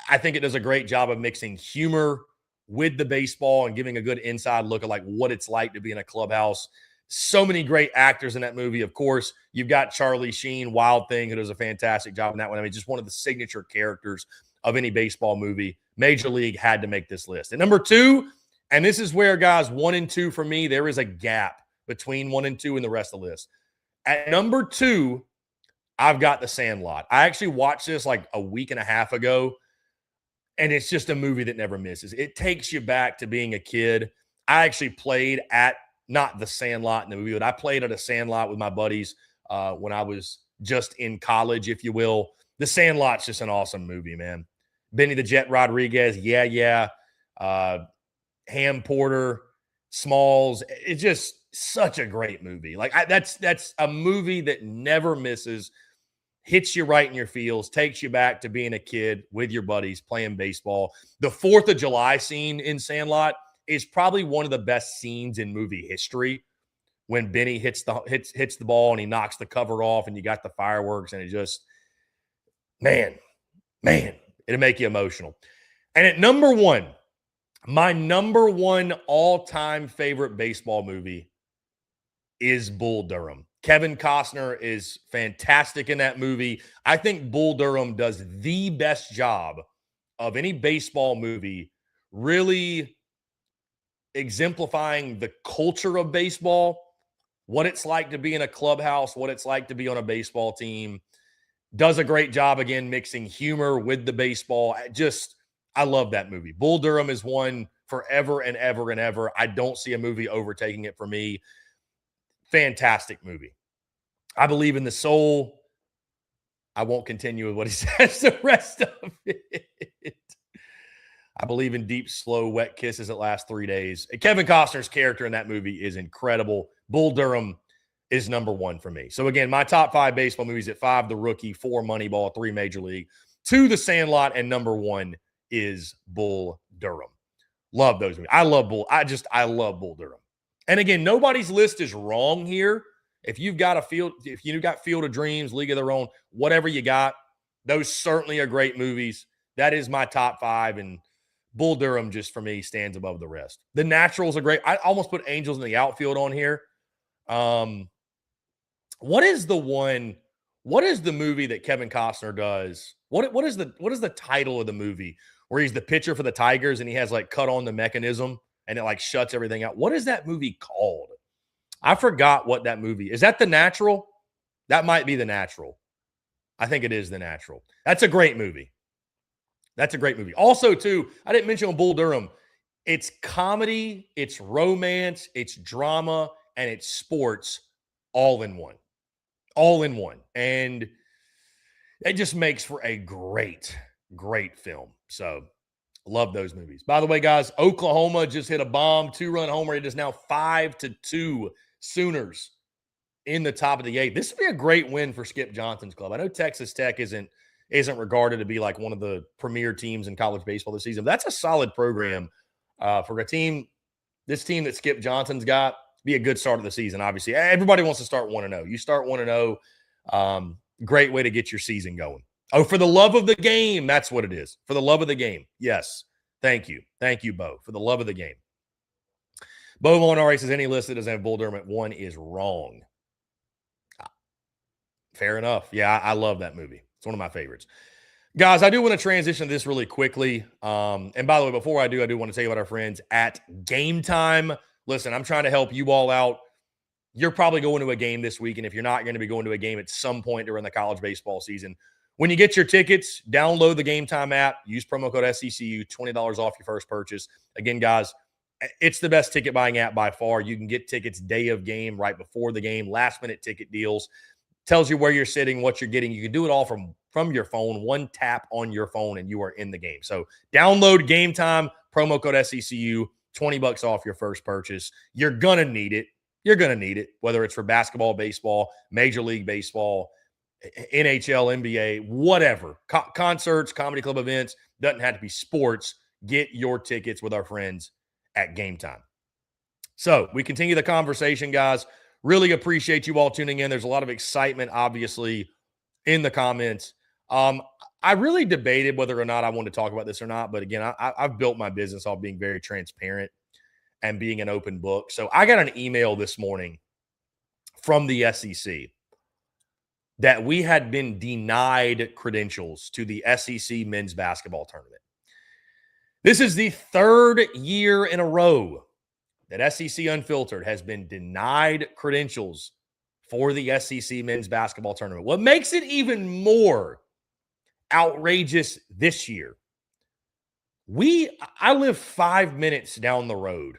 I think it does a great job of mixing humor with the baseball and giving a good inside look at like what it's like to be in a clubhouse. So many great actors in that movie. Of course, you've got Charlie Sheen, Wild Thing, who does a fantastic job in that one. I mean, just one of the signature characters of any baseball movie. Major League had to make this list. At number 2, and this is where, guys, 1 and 2 for me, there is a gap between 1 and 2 and the rest of the list. At number 2, I've got The Sandlot. I actually watched this like a week and a half ago, and it's just a movie that never misses. It takes you back to being a kid. I actually played at, not The Sandlot in the movie, but I played at a Sandlot with my buddies when I was just in college, if you will. The Sandlot's just an awesome movie, man. Benny the Jet Rodriguez, Ham Porter, Smalls. It's just such a great movie. Like that's a movie that never misses, hits you right in your feels, takes you back to being a kid with your buddies playing baseball. The 4th of July scene in Sandlot is probably one of the best scenes in movie history. When Benny hits the ball and he knocks the cover off, and you got the fireworks, and it just, man, it'll make you emotional. And at number 1, my number 1 all-time favorite baseball movie is Bull Durham. Kevin Costner is fantastic in that movie. I think Bull Durham does the best job of any baseball movie, really exemplifying the culture of baseball, what it's like to be in a clubhouse, what it's like to be on a baseball team. Does a great job, again, mixing humor with the baseball. I love that movie. Bull Durham is one forever and ever and ever. I don't see a movie overtaking it for me. Fantastic movie. I believe in the soul. I won't continue with what he says the rest of it. I believe in deep, slow, wet kisses that last 3 days. Kevin Costner's character in that movie is incredible. Bull Durham is number 1 for me. So again, my top 5 baseball movies at 5, The Rookie, 4, Moneyball, 3, Major League, 2, The Sandlot, and number 1 is Bull Durham. Love those movies. I love Bull Durham. And again, nobody's list is wrong here. If you've got Field of Dreams, League of Their Own, whatever you got, those certainly are great movies. That is my top 5, and Bull Durham, just for me, stands above the rest. The Naturals are great. I almost put Angels in the Outfield on here. What is the movie that Kevin Costner does? What is the title of the movie where he's the pitcher for the Tigers and he has like cut on the mechanism and it like shuts everything out? What is that movie called? I forgot what that movie is. That The Natural? That might be The Natural. I think it is The Natural. That's a great movie. That's a great movie. Also, too, I didn't mention on Bull Durham. It's comedy, it's romance, it's drama, and it's sports all in one. All in one. And it just makes for a great, great film. So love those movies. By the way, guys, Oklahoma just hit a bomb, 2-run homer. It is now 5-2 Sooners in the top of the 8th. This would be a great win for Skip Johnson's club. I know Texas Tech isn't regarded to be like one of the premier teams in college baseball this season. But that's a solid program for a team. This team that Skip Johnson's got, be a good start of the season. Obviously, everybody wants to start 1-0. You start 1-0. Great way to get your season going. Oh, for the love of the game. That's what it is. For the love of the game. Yes. Thank you. Thank you, Bo. For the love of the game. Bo Molinari says any list that doesn't have Bull Durham at 1 is wrong. Fair enough. Yeah, I love that movie. It's one of my favorites. Guys, I do want to transition this really quickly. And by the way, before I do want to tell you about our friends at Game Time. Listen, I'm trying to help you all out. You're probably going to a game this week, and if you're not, you're going to be going to a game at some point during the college baseball season. When you get your tickets, download the Game Time app, use promo code SECU, $20 off your first purchase. Again, guys, it's the best ticket buying app by far. You can get tickets day of game, right before the game, last-minute ticket deals. Tells you where you're sitting, what you're getting. You can do it all from your phone, one tap on your phone, and you are in the game. So download Game Time, promo code SECU, $20 off your first purchase. You're going to need it. You're going to need it, whether it's for basketball, baseball, Major League Baseball, NHL, NBA, whatever. Concerts, comedy club events, doesn't have to be sports. Get your tickets with our friends at Game Time. So we continue the conversation, guys. Really appreciate you all tuning in. There's a lot of excitement, obviously, in the comments. I really debated whether or not I wanted to talk about this or not. But again, I've built my business off being very transparent and being an open book. So I got an email this morning from the SEC that we had been denied credentials to the SEC men's basketball tournament. This is the 3rd year in a row that SEC Unfiltered has been denied credentials for the SEC men's basketball tournament. What makes it even more outrageous this year, I live 5 minutes down the road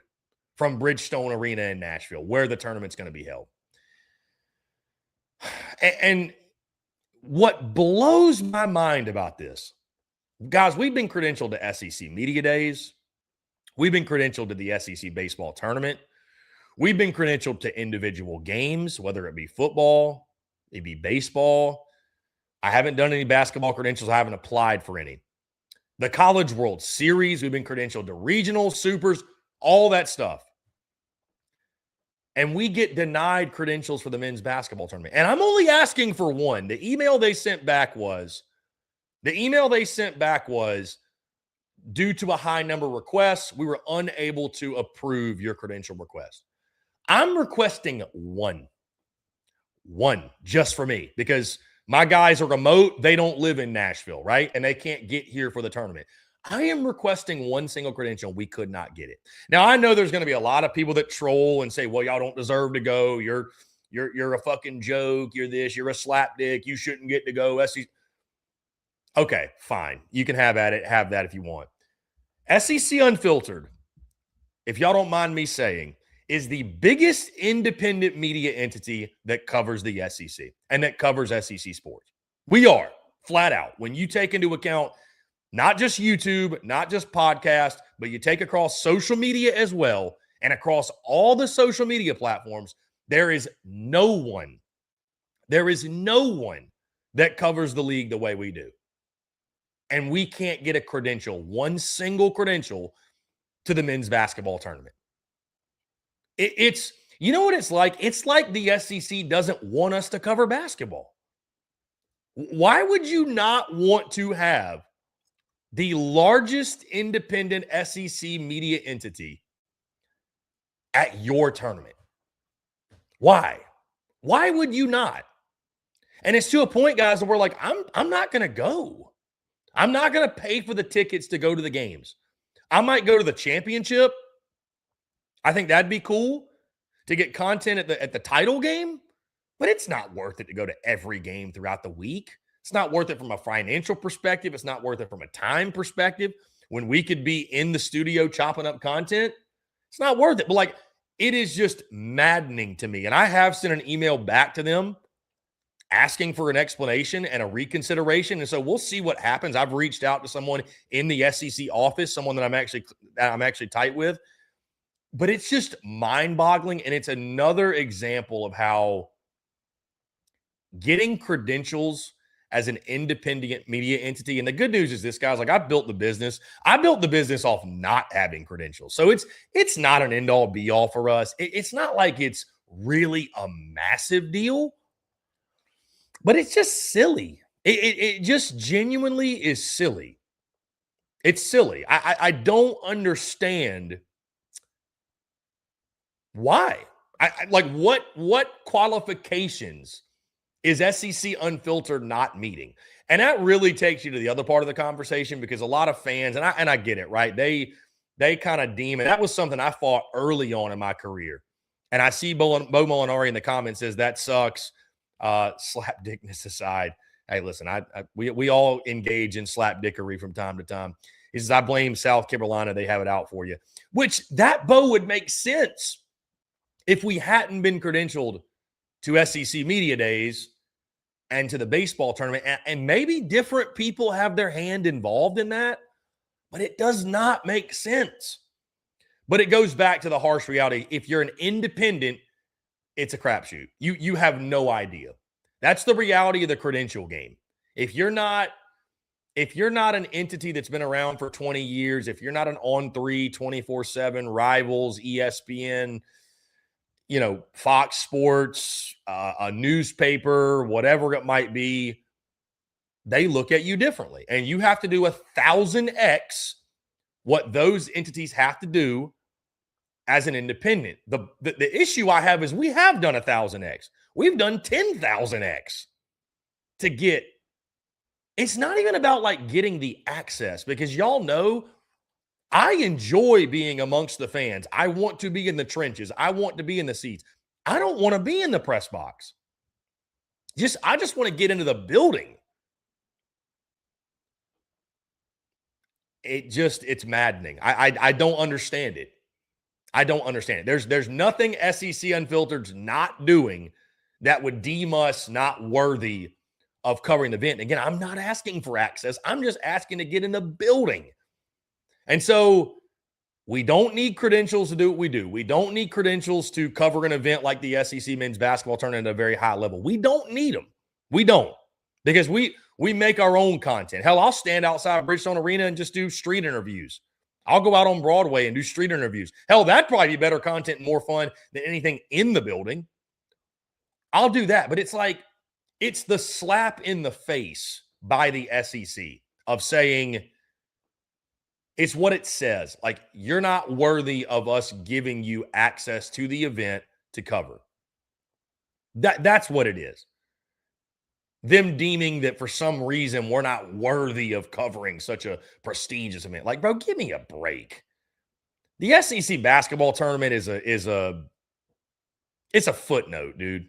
from Bridgestone Arena in Nashville, where the tournament's going to be held. And what blows my mind about this, guys, we've been credentialed to SEC Media Days. We've been credentialed to the SEC baseball tournament. We've been credentialed to individual games, whether it be football, it be baseball. I haven't done any basketball credentials. I haven't applied for any. The College World Series, we've been credentialed to regionals, supers, all that stuff. And we get denied credentials for the men's basketball tournament. And I'm only asking for one. The email they sent back was, due to a high number of requests, we were unable to approve your credential request. I'm requesting one just for me, because my guys are remote. They don't live in Nashville, right? And they can't get here for the tournament. I am requesting one single credential. We could not get it. Now, I know there's going to be a lot of people that troll and say, well, y'all don't deserve to go. You're a fucking joke. You're this. You're a slapdick. You shouldn't get to go. Okay, fine. You can have that if you want. SEC Unfiltered, if y'all don't mind me saying, is the biggest independent media entity that covers the SEC and that covers SEC sports. We are, flat out. When you take into account not just YouTube, not just podcast, but you take across social media as well, and across all the social media platforms, there is no one that covers the league the way we do. And we can't get a credential, one single credential, to the men's basketball tournament. It's, you know what it's like? It's like the SEC doesn't want us to cover basketball. Why would you not want to have the largest independent SEC media entity at your tournament? Why? Why would you not? And it's to a point, guys, that we're like, I'm not going to go. I'm not going to pay for the tickets to go to the games. I might go to the championship. I think that'd be cool to get content at the title game, but it's not worth it to go to every game throughout the week. It's not worth it from a financial perspective. It's not worth it from a time perspective. When we could be in the studio chopping up content, it's not worth it. But like, it is just maddening to me. And I have sent an email back to them asking for an explanation and a reconsideration. And so we'll see what happens. I've reached out to someone in the SEC office, someone that I'm actually tight with. But it's just mind-boggling. And it's another example of how getting credentials as an independent media entity. And the good news is this, guys, like, I built the business. I built the business off not having credentials. So it's not an end-all be-all for us. It's not like it's really a massive deal, but it's just silly. It just genuinely is silly. It's silly. I don't understand why. Like, what qualifications is SEC Unfiltered not meeting? And that really takes you to the other part of the conversation, because a lot of fans, and I get it, right? They kind of deem it. That was something I fought early on in my career. And I see Bo Molinari in the comments says that sucks. Slapdickness aside, hey, listen, we all engage in slapdickery from time to time. He says, I blame South Carolina. They have it out for you, which that Bo would make sense if we hadn't been credentialed to SEC Media Days and to the baseball tournament. And maybe different people have their hand involved in that, but it does not make sense. But it goes back to the harsh reality. If you're an independent, it's a crapshoot. You have no idea. That's the reality of the credential game. If you're not an entity that's been around for 20 years, if you're not an On3, 24/7, Rivals, ESPN, Fox Sports, a newspaper, whatever it might be, they look at you differently. And you have to do 1,000x what those entities have to do as an independent. The issue I have is we have done 1,000x. We've done 10,000x to get. It's not even about like getting the access, because y'all know I enjoy being amongst the fans. I want to be in the trenches. I want to be in the seats. I don't want to be in the press box. I just want to get into the building. It's maddening. I don't understand it. I don't understand it. There's nothing SEC Unfiltered's not doing that would deem us not worthy of covering the event. Again, I'm not asking for access. I'm just asking to get in the building. And so we don't need credentials to do what we do. We don't need credentials to cover an event like the SEC men's basketball tournament at a very high level. We don't need them. We don't, because we make our own content. Hell, I'll stand outside of Bridgestone Arena and just do street interviews. I'll go out on Broadway and do street interviews. Hell, that'd probably be better content and more fun than anything in the building. I'll do that. But it's like, it's the slap in the face by the SEC of saying, it's what it says. Like, you're not worthy of us giving you access to the event to cover. That's what it is. Them deeming that for some reason we're not worthy of covering such a prestigious event. Like, bro, give me a break. The SEC basketball tournament is a footnote, dude.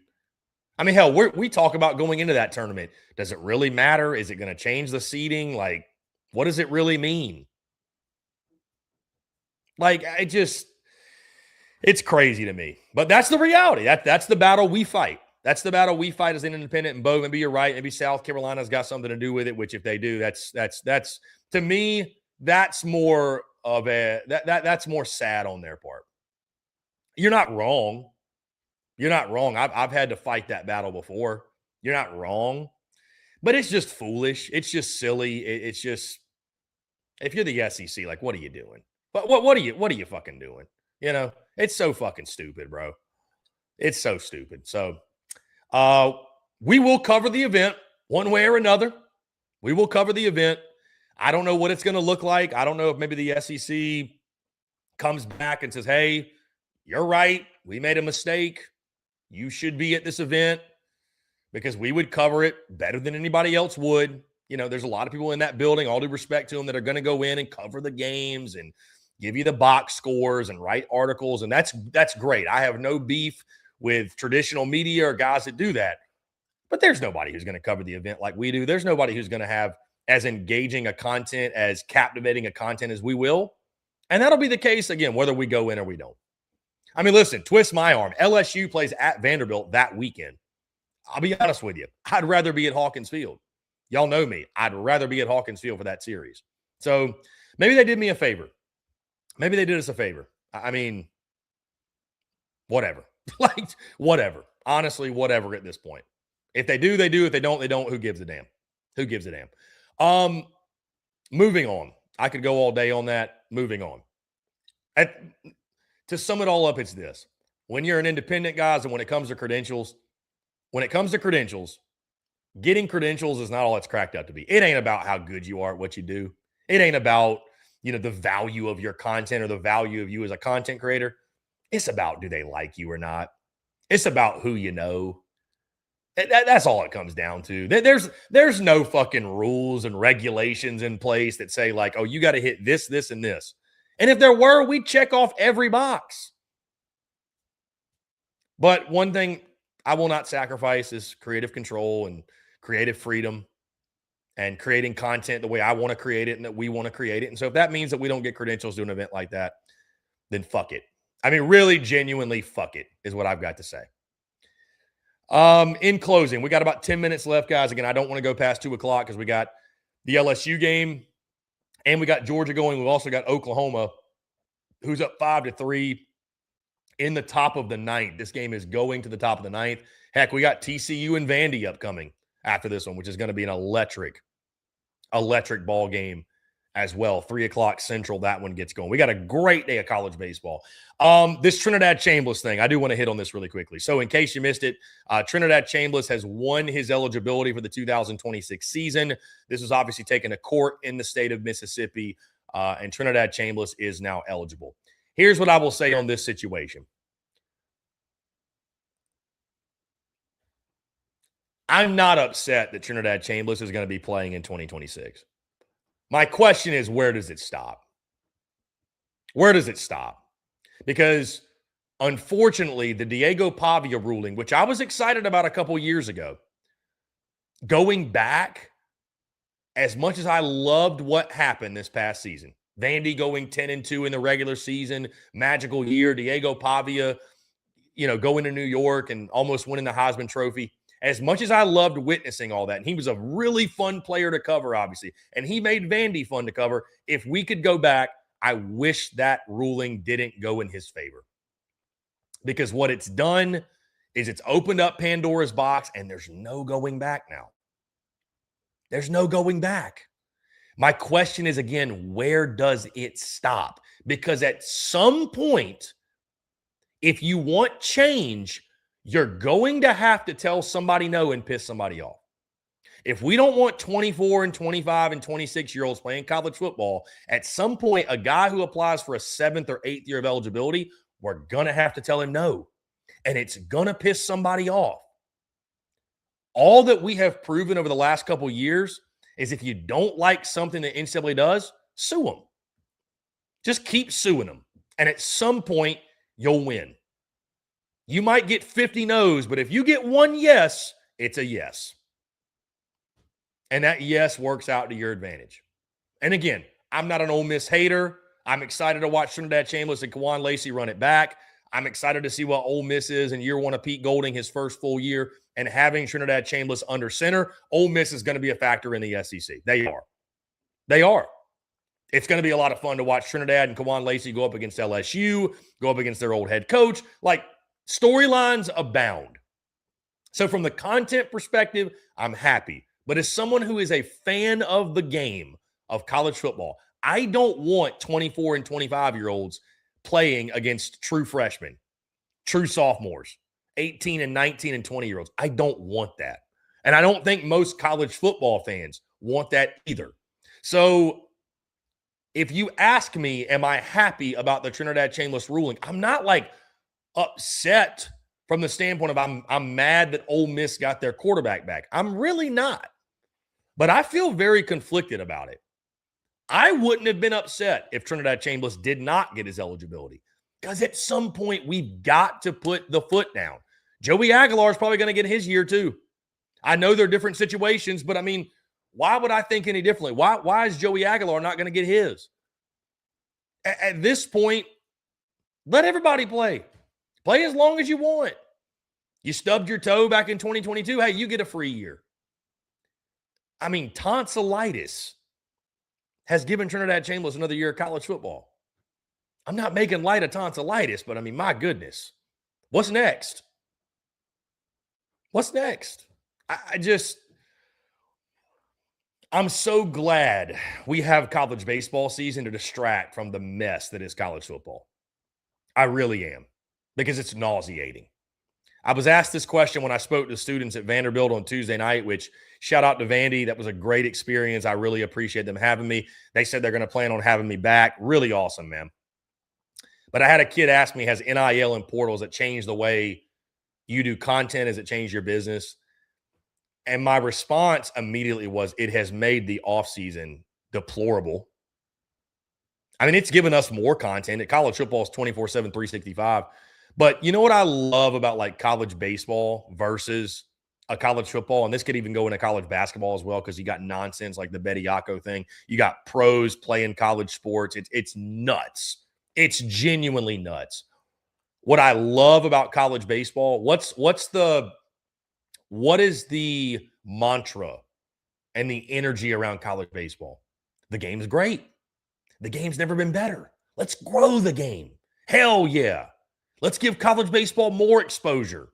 I mean, hell, we talk about going into that tournament. Does it really matter? Is it going to change the seeding? Like, what does it really mean? Like, it's crazy to me. But that's the reality. That's the battle we fight. That's the battle we fight as an independent. And Bo, maybe you're right. Maybe South Carolina's got something to do with it, which if they do, that's to me, that's more of that's more sad on their part. You're not wrong. You're not wrong. I've had to fight that battle before. You're not wrong. But it's just foolish. It's just silly. It's just, if you're the SEC, like, what are you doing? What are you fucking doing? It's so fucking stupid, bro. It's so stupid. So we will cover the event one way or another. We will cover the event. I don't know what it's going to look like. I don't know if maybe the SEC comes back and says, hey, you're right. We made a mistake. You should be at this event, because we would cover it better than anybody else would. There's a lot of people in that building, all due respect to them, that are going to go in and cover the games and give you the box scores and write articles. And that's great. I have no beef with traditional media or guys that do that. But there's nobody who's going to cover the event like we do. There's nobody who's going to have as engaging a content, as captivating a content as we will. And that'll be the case, again, whether we go in or we don't. I mean, listen, twist my arm. LSU plays at Vanderbilt that weekend. I'll be honest with you. I'd rather be at Hawkins Field. Y'all know me. I'd rather be at Hawkins Field for that series. So maybe they did me a favor. Maybe they did us a favor. I mean, whatever. Like, whatever. Honestly, whatever at this point. If they do, they do. If they don't, they don't. Who gives a damn? Who gives a damn? Moving on. I could go all day on that. Moving on. To sum it all up, it's this. When you're an independent, guys, and when it comes to credentials, getting credentials is not all it's cracked up to be. It ain't about how good you are at what you do. It ain't about, the value of your content or the value of you as a content creator. It's about, do they like you or not? It's about who you know. That's all it comes down to. There's no fucking rules and regulations in place that say like, oh, you got to hit this, this, and this. And if there were, we'd check off every box. But one thing I will not sacrifice is creative control and creative freedom and creating content the way I want to create it and that we want to create it. And so if that means that we don't get credentials to an event like that, then fuck it. I mean, really, genuinely, fuck it is what I've got to say. In closing, we got about 10 minutes left, guys. Again, I don't want to go past 2 o'clock because we got the LSU game and we got Georgia going. We've also got Oklahoma, who's up 5-3 in the top of the ninth. This game is going to the top of the ninth. Heck, we got TCU and Vandy upcoming after this one, which is going to be an electric ball game as well. 3 o'clock Central, that one gets going. We got a great day of college baseball. This Trinidad Chambliss thing, I do want to hit on this really quickly. So in case you missed it, Trinidad Chambliss has won his eligibility for the 2026 season. This was obviously taken to court in the state of Mississippi, and Trinidad Chambliss is now eligible. Here's what I will say on this situation. I'm not upset that Trinidad Chambliss is going to be playing in 2026. My question is, where does it stop? Where does it stop? Because, unfortunately, the Diego Pavia ruling, which I was excited about a couple years ago, going back, as much as I loved what happened this past season, Vandy going 10-2 in the regular season, magical year, Diego Pavia, going to New York and almost winning the Heisman Trophy. As much as I loved witnessing all that, and he was a really fun player to cover, obviously, and he made Vandy fun to cover, if we could go back, I wish that ruling didn't go in his favor. Because what it's done is it's opened up Pandora's box, and there's no going back now. There's no going back. My question is, again, where does it stop? Because at some point, if you want change, you're going to have to tell somebody no and piss somebody off. If we don't want 24 and 25 and 26-year-olds playing college football, at some point, a guy who applies for a 7th or 8th year of eligibility, we're going to have to tell him no. And it's going to piss somebody off. All that we have proven over the last couple of years is if you don't like something that NCAA does, sue them. Just keep suing them. And at some point, you'll win. You might get 50 no's, but if you get one yes, it's a yes. And that yes works out to your advantage. And again, I'm not an Ole Miss hater. I'm excited to watch Trinidad Chambliss and Kawan Lacey run it back. I'm excited to see what Ole Miss is in year one of Pete Golding, his first full year, and having Trinidad Chambliss under center. Ole Miss is going to be a factor in the SEC. They are. They are. It's going to be a lot of fun to watch Trinidad and Kawan Lacey go up against LSU, go up against their old head coach. Like, storylines abound. So from the content perspective, I'm happy. But as someone who is a fan of the game of college football, I don't want 24 and 25-year-olds playing against true freshmen, true sophomores, 18 and 19 and 20-year-olds. I don't want that. And I don't think most college football fans want that either. So if you ask me, am I happy about the Trinidad Chambliss ruling? I'm not like upset from the standpoint of I'm mad that Ole Miss got their quarterback back. I'm really not. But I feel very conflicted about it. I wouldn't have been upset if Trinidad Chambliss did not get his eligibility, because at some point we've got to put the foot down. Joey Aguilar is probably going to get his year too. I know they're different situations, but I mean, why would I think any differently? Why is Joey Aguilar not going to get his? At this point, let everybody play. Play as long as you want. You stubbed your toe back in 2022. Hey, you get a free year. I mean, tonsillitis has given Trinidad Chambliss another year of college football. I'm not making light of tonsillitis, but I mean, my goodness. What's next? What's next? I'm so glad we have college baseball season to distract from the mess that is college football. I really am, because it's nauseating. I was asked this question when I spoke to students at Vanderbilt on Tuesday night, which shout out to Vandy. That was a great experience. I really appreciate them having me. They said they're going to plan on having me back. Really awesome, man. But I had a kid ask me, has NIL and portals that changed the way you do content? Has it changed your business? And my response immediately was, it has made the offseason deplorable. I mean, it's given us more content. At college football is 24/7, 365. But you know what I love about like college baseball versus a college football? And this could even go into college basketball as well, because you got nonsense like the Betty Yako thing. You got pros playing college sports. It's nuts. It's genuinely nuts. What I love about college baseball, what is the mantra and the energy around college baseball? The game's great. The game's never been better. Let's grow the game. Hell yeah. Let's give college baseball more exposure.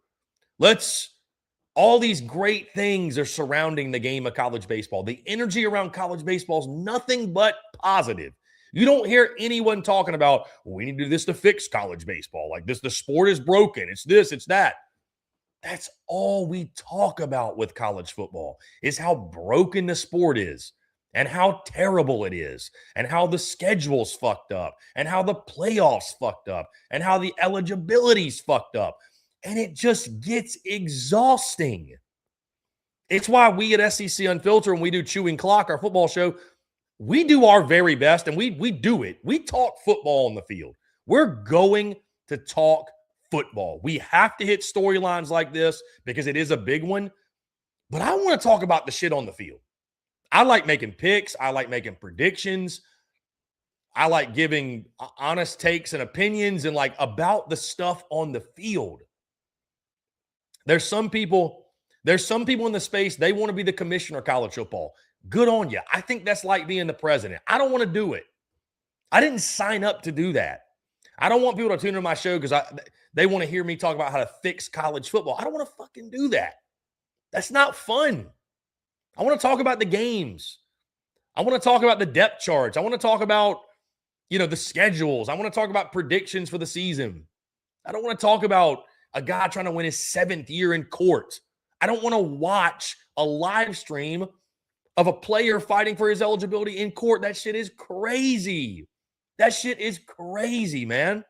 All these great things are surrounding the game of college baseball. The energy around college baseball is nothing but positive. You don't hear anyone talking about, well, we need to do this to fix college baseball. Like this, the sport is broken. It's this, it's that. That's all we talk about with college football, is how broken the sport is, and how terrible it is, and how the schedule's fucked up, and how the playoffs fucked up, and how the eligibility's fucked up. And it just gets exhausting. It's why we at SEC Unfiltered, when we do Chewing Clock, our football show, we do our very best, and we do it. We talk football on the field. We're going to talk football. We have to hit storylines like this because it is a big one. But I want to talk about the shit on the field. I like making picks. I like making predictions. I like giving honest takes and opinions and like about the stuff on the field. There's some people in the space, they want to be the commissioner of college football. Good on you. I think that's like being the president. I don't want to do it. I didn't sign up to do that. I don't want people to tune into my show because they want to hear me talk about how to fix college football. I don't want to fucking do that. That's not fun. I want to talk about the games. I want to talk about the depth charts. I want to talk about, the schedules. I want to talk about predictions for the season. I don't want to talk about a guy trying to win his 7th year in court. I don't want to watch a live stream of a player fighting for his eligibility in court. That shit is crazy. That shit is crazy, man.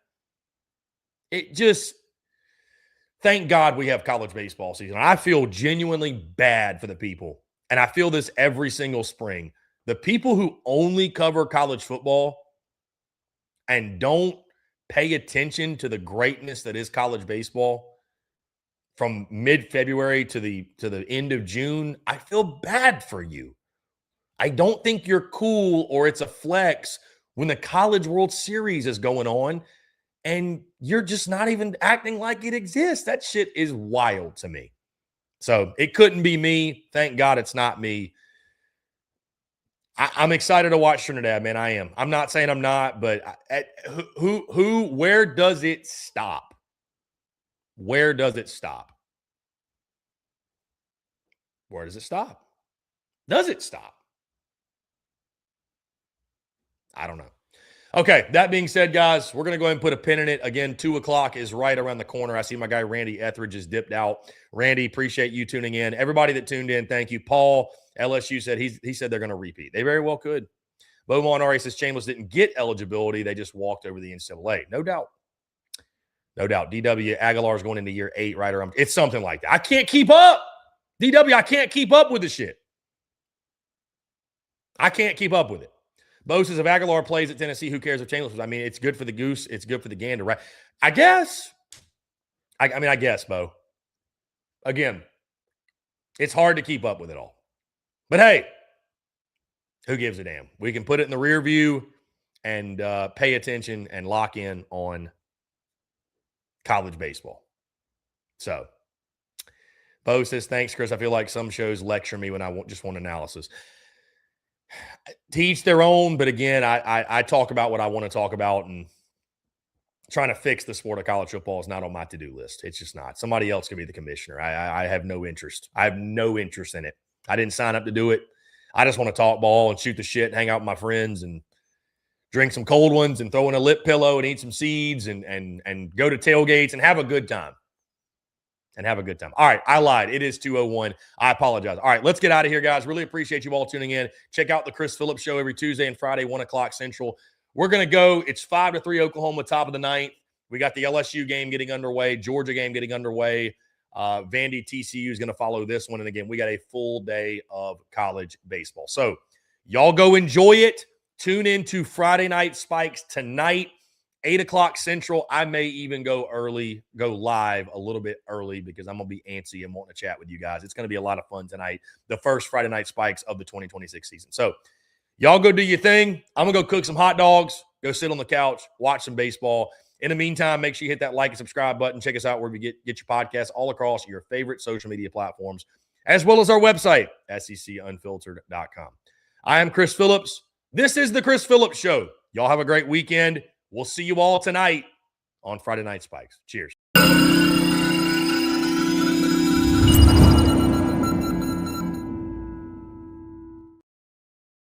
Thank God we have college baseball season. I feel genuinely bad for the people. And I feel this every single spring. The people who only cover college football and don't pay attention to the greatness that is college baseball from mid-February to the end of June, I feel bad for you. I don't think you're cool or it's a flex when the College World Series is going on and you're just not even acting like it exists. That shit is wild to me. So it couldn't be me. Thank God it's not me. I'm excited to watch Trinidad, man. I am. I'm not saying I'm not, but where does it stop? Where does it stop? Where does it stop? Does it stop? I don't know. Okay, that being said, guys, we're going to go ahead and put a pin in it. Again, 2 o'clock is right around the corner. I see my guy Randy Etheridge has dipped out. Randy, appreciate you tuning in. Everybody that tuned in, thank you. Paul, LSU said he said they're going to repeat. They very well could. Beaumont Ari says Chambliss didn't get eligibility. They just walked over the NCAA. No doubt. No doubt. DW Aguilar is going into year 8 right around. It's something like that. I can't keep up. DW, I can't keep up with the shit. I can't keep up with it. Bo says if Aguilar plays at Tennessee, who cares if Chambliss? I mean, it's good for the goose. It's good for the gander, right? I guess. I guess, Bo. Again, It's hard to keep up with it all. But hey, who gives a damn? We can put it in the rear view and pay attention and lock in on college baseball. So, Bo says, thanks, Chris. I feel like some shows lecture me when I just want analysis. To each their own, but again, I talk about what I want to talk about, and trying to fix the sport of college football is not on my to-do list. It's just not. Somebody else can be the commissioner. I have no interest. I have no interest in it. I didn't sign up to do it. I just want to talk ball and shoot the shit and hang out with my friends and drink some cold ones and throw in a lip pillow and eat some seeds and go to tailgates and have a good time. All right, I lied. It is 2:01. I apologize. All right, let's get out of here, guys. Really appreciate you all tuning in. Check out the Chris Phillips Show every Tuesday and Friday, 1 o'clock Central. We're going to go. It's 5-3 Oklahoma, top of the ninth. We got the LSU game getting underway, Georgia game getting underway. Vandy TCU is going to follow this one. And again, we got a full day of college baseball. So y'all go enjoy it. Tune into Friday Night Spikes tonight, 8 o'clock Central. I may even go live a little bit early because I'm going to be antsy and wanting to chat with you guys. It's going to be a lot of fun tonight, the first Friday Night Spikes of the 2026 season. So y'all go do your thing. I'm going to go cook some hot dogs, go sit on the couch, watch some baseball. In the meantime, make sure you hit that like and subscribe button. Check us out where we get your podcasts all across your favorite social media platforms, as well as our website, SECunfiltered.com. I am Chris Phillips. This is the Chris Phillips Show. Y'all have a great weekend. We'll see you all tonight on Friday Night Spikes. Cheers.